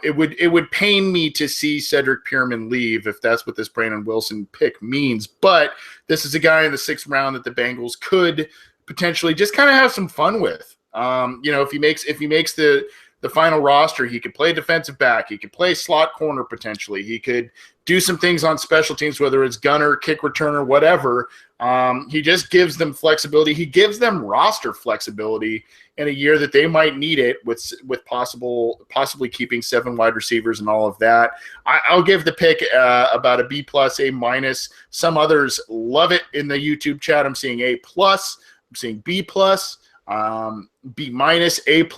it would pain me to see Cedric Pierman leave if that's what this Brandon Wilson pick means. But this is a guy in the 6th round that the Bengals could potentially just kind of have some fun with. If he makes the final roster, he could play defensive back. He could play slot corner potentially. He could do some things on special teams, whether it's gunner, kick returner, whatever. He just gives them flexibility. He gives them roster flexibility in a year that they might need it with possibly keeping 7 wide receivers and all of that. I'll give the pick about a B+, A-. Some others love it in the YouTube chat. I'm seeing A+. I'm seeing B+. B-, A+,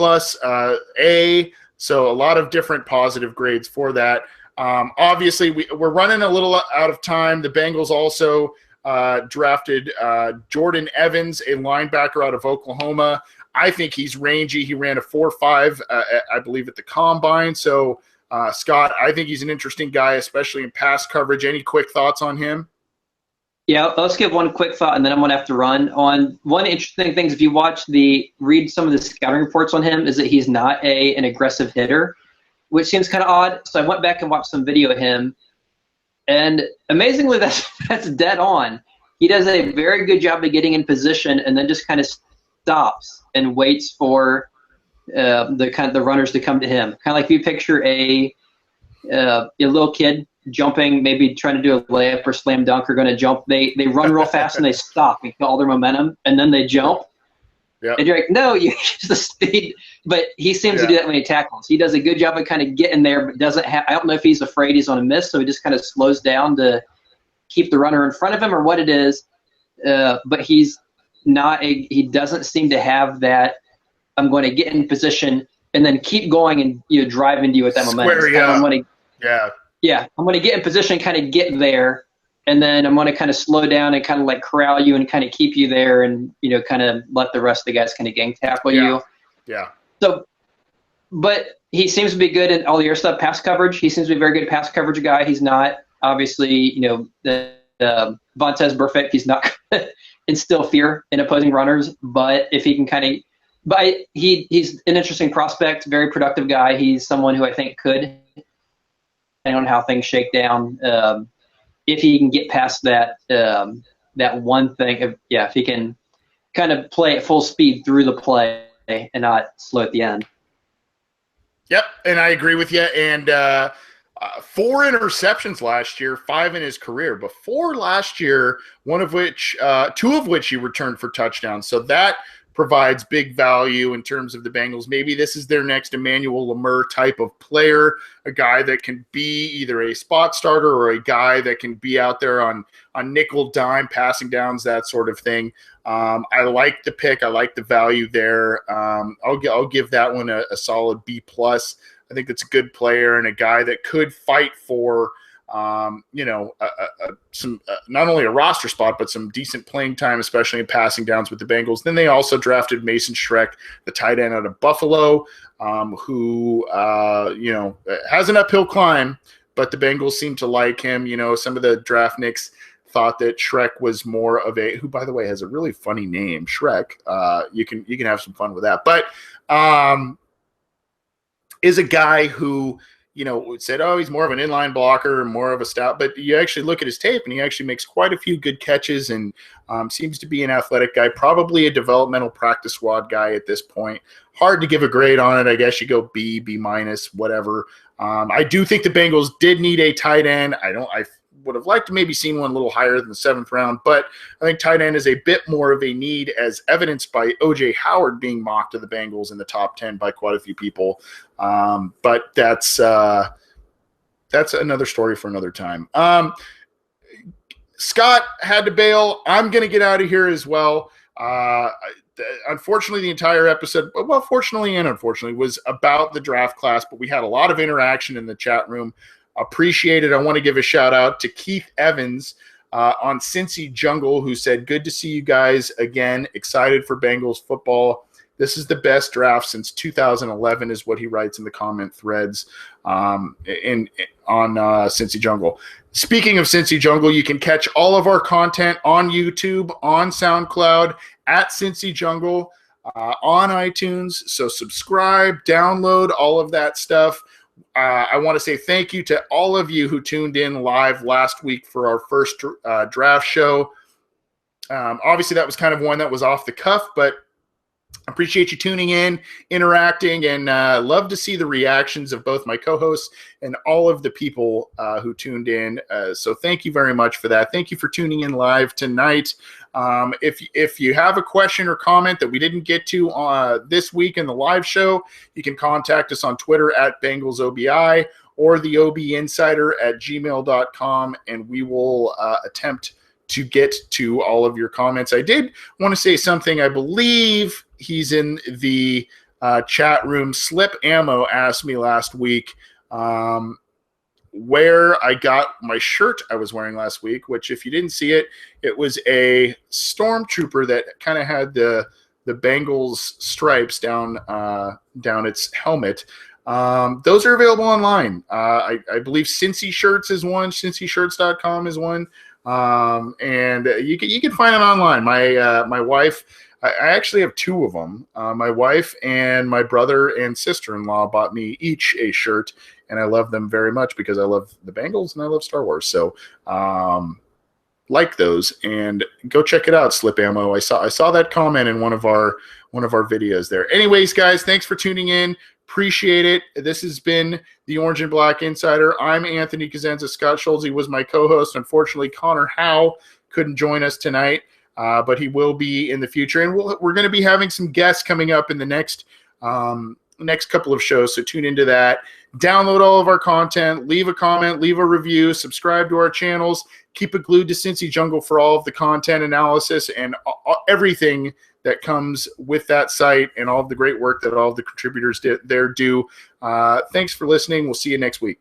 A. So a lot of different positive grades for that. Obviously, we're running a little out of time. The Bengals also drafted Jordan Evans, a linebacker out of Oklahoma. I think he's rangy. He ran a 4.5, I believe, at the Combine. So, Scott, I think he's an interesting guy, especially in pass coverage. Any quick thoughts on him? Yeah, let's give one quick thought, and then I'm going to have to run. On one interesting thing, if you read some of the scouting reports on him, is that he's not an aggressive hitter, which seems kind of odd. So I went back and watched some video of him, and amazingly, that's dead on. He does a very good job of getting in position, and then just kind of stops and waits for the runners to come to him. Kind of like if you picture a little kid jumping, maybe trying to do a layup or slam dunk, or going to jump. They run real fast and they stop and get all their momentum, and then they jump. Yep. And you're like, no, you use the speed. But he seems to do that when he tackles. He does a good job of kind of getting there, but doesn't have – I don't know if he's afraid he's on a miss, so he just kind of slows down to keep the runner in front of him or what it is. But he's not – he doesn't seem to have that I'm going to get in position and then keep going and drive into you with that momentum. I'm going to I'm going to get in position, kind of get there, and then I'm going to kind of slow down and kind of like corral you and kind of keep you there, and kind of let the rest of the guys kind of gang tackle you. Yeah. So, but he seems to be good at all the air stuff, pass coverage. He seems to be a very good pass coverage guy. He's not obviously, the Vontaze Burfict. He's not instill fear in opposing runners, but if he can kind of, he's an interesting prospect, very productive guy. He's someone who I think could, depending on how things shake down, if he can get past that one thing, if he can kind of play at full speed through the play and not slow at the end. Yep, and I agree with you. And 4 interceptions last year, 5 in his career. Before last year, 2 of which he returned for touchdowns. So that provides big value in terms of the Bengals. Maybe this is their next Emmanuel Lamur type of player, a guy that can be either a spot starter or a guy that can be out there on nickel, dime, passing downs, that sort of thing. I like the pick. I like the value there. I'll give that one a solid B+. I think that's a good player and a guy that could fight for some not only a roster spot, but some decent playing time, especially in passing downs with the Bengals. Then they also drafted Mason Schreck, the tight end out of Buffalo, who has an uphill climb, but the Bengals seem to like him. Some of the draft nicks thought that Schreck was more of who, by the way, has a really funny name, Schreck. You can have some fun with that, but is a guy who said, oh, he's more of an inline blocker, more of a stout. But you actually look at his tape, and he actually makes quite a few good catches and seems to be an athletic guy, probably a developmental practice squad guy at this point. Hard to give a grade on it. I guess you go B, B-, whatever. I do think the Bengals did need a tight end. I would have liked to maybe seen one a little higher than the 7th round, but I think tight end is a bit more of a need, as evidenced by O.J. Howard being mocked to the Bengals in the top 10 by quite a few people. But that's another story for another time. Scott had to bail. I'm going to get out of here as well. Unfortunately, the entire episode, well, fortunately and unfortunately, was about the draft class, but we had a lot of interaction in the chat room. Appreciate it. I want to give a shout out to Keith Evans on Cincy Jungle, who said, good to see you guys again. Excited for Bengals football. This is the best draft since 2011 is what he writes in the comment threads on Cincy Jungle. Speaking of Cincy Jungle, you can catch all of our content on YouTube, on SoundCloud, at Cincy Jungle, on iTunes. So subscribe, download, all of that stuff. I want to say thank you to all of you who tuned in live last week for our first draft show. Obviously, that was kind of one that was off the cuff, but I appreciate you tuning in, interacting, and love to see the reactions of both my co-hosts and all of the people who tuned in. So thank you very much for that. Thank you for tuning in live tonight. If you have a question or comment that we didn't get to this week in the live show, you can contact us on Twitter at BengalsOBI or the OBinsider@gmail.com, and we will attempt to get to all of your comments. I did want to say something. I believe he's in the chat room. Slip Ammo asked me last week where I got my shirt I was wearing last week, which if you didn't see it, it was a stormtrooper that kind of had the Bengals stripes down its helmet. Those are available online. I believe Cincy Shirts is one. CincyShirts.com is one. And you can find it online. My wife, I actually have 2 of them. My wife and my brother and sister-in-law bought me each a shirt, and I love them very much because I love the Bengals and I love Star Wars. So, like those, and go check it out. Slip Ammo. I saw that comment in one of our videos there. Anyways, guys, thanks for tuning in. Appreciate it. This has been the Orange and Black Insider. I'm Anthony Cosenza. Scott Schulze was my co-host. Unfortunately, Connor Howe couldn't join us tonight, but he will be in the future. And we're going to be having some guests coming up in the next couple of shows, so tune into that. Download all of our content. Leave a comment. Leave a review. Subscribe to our channels. Keep it glued to Cincy Jungle for all of the content analysis and everything that comes with that site and all of the great work that all of the contributors there do. Thanks for listening. We'll see you next week.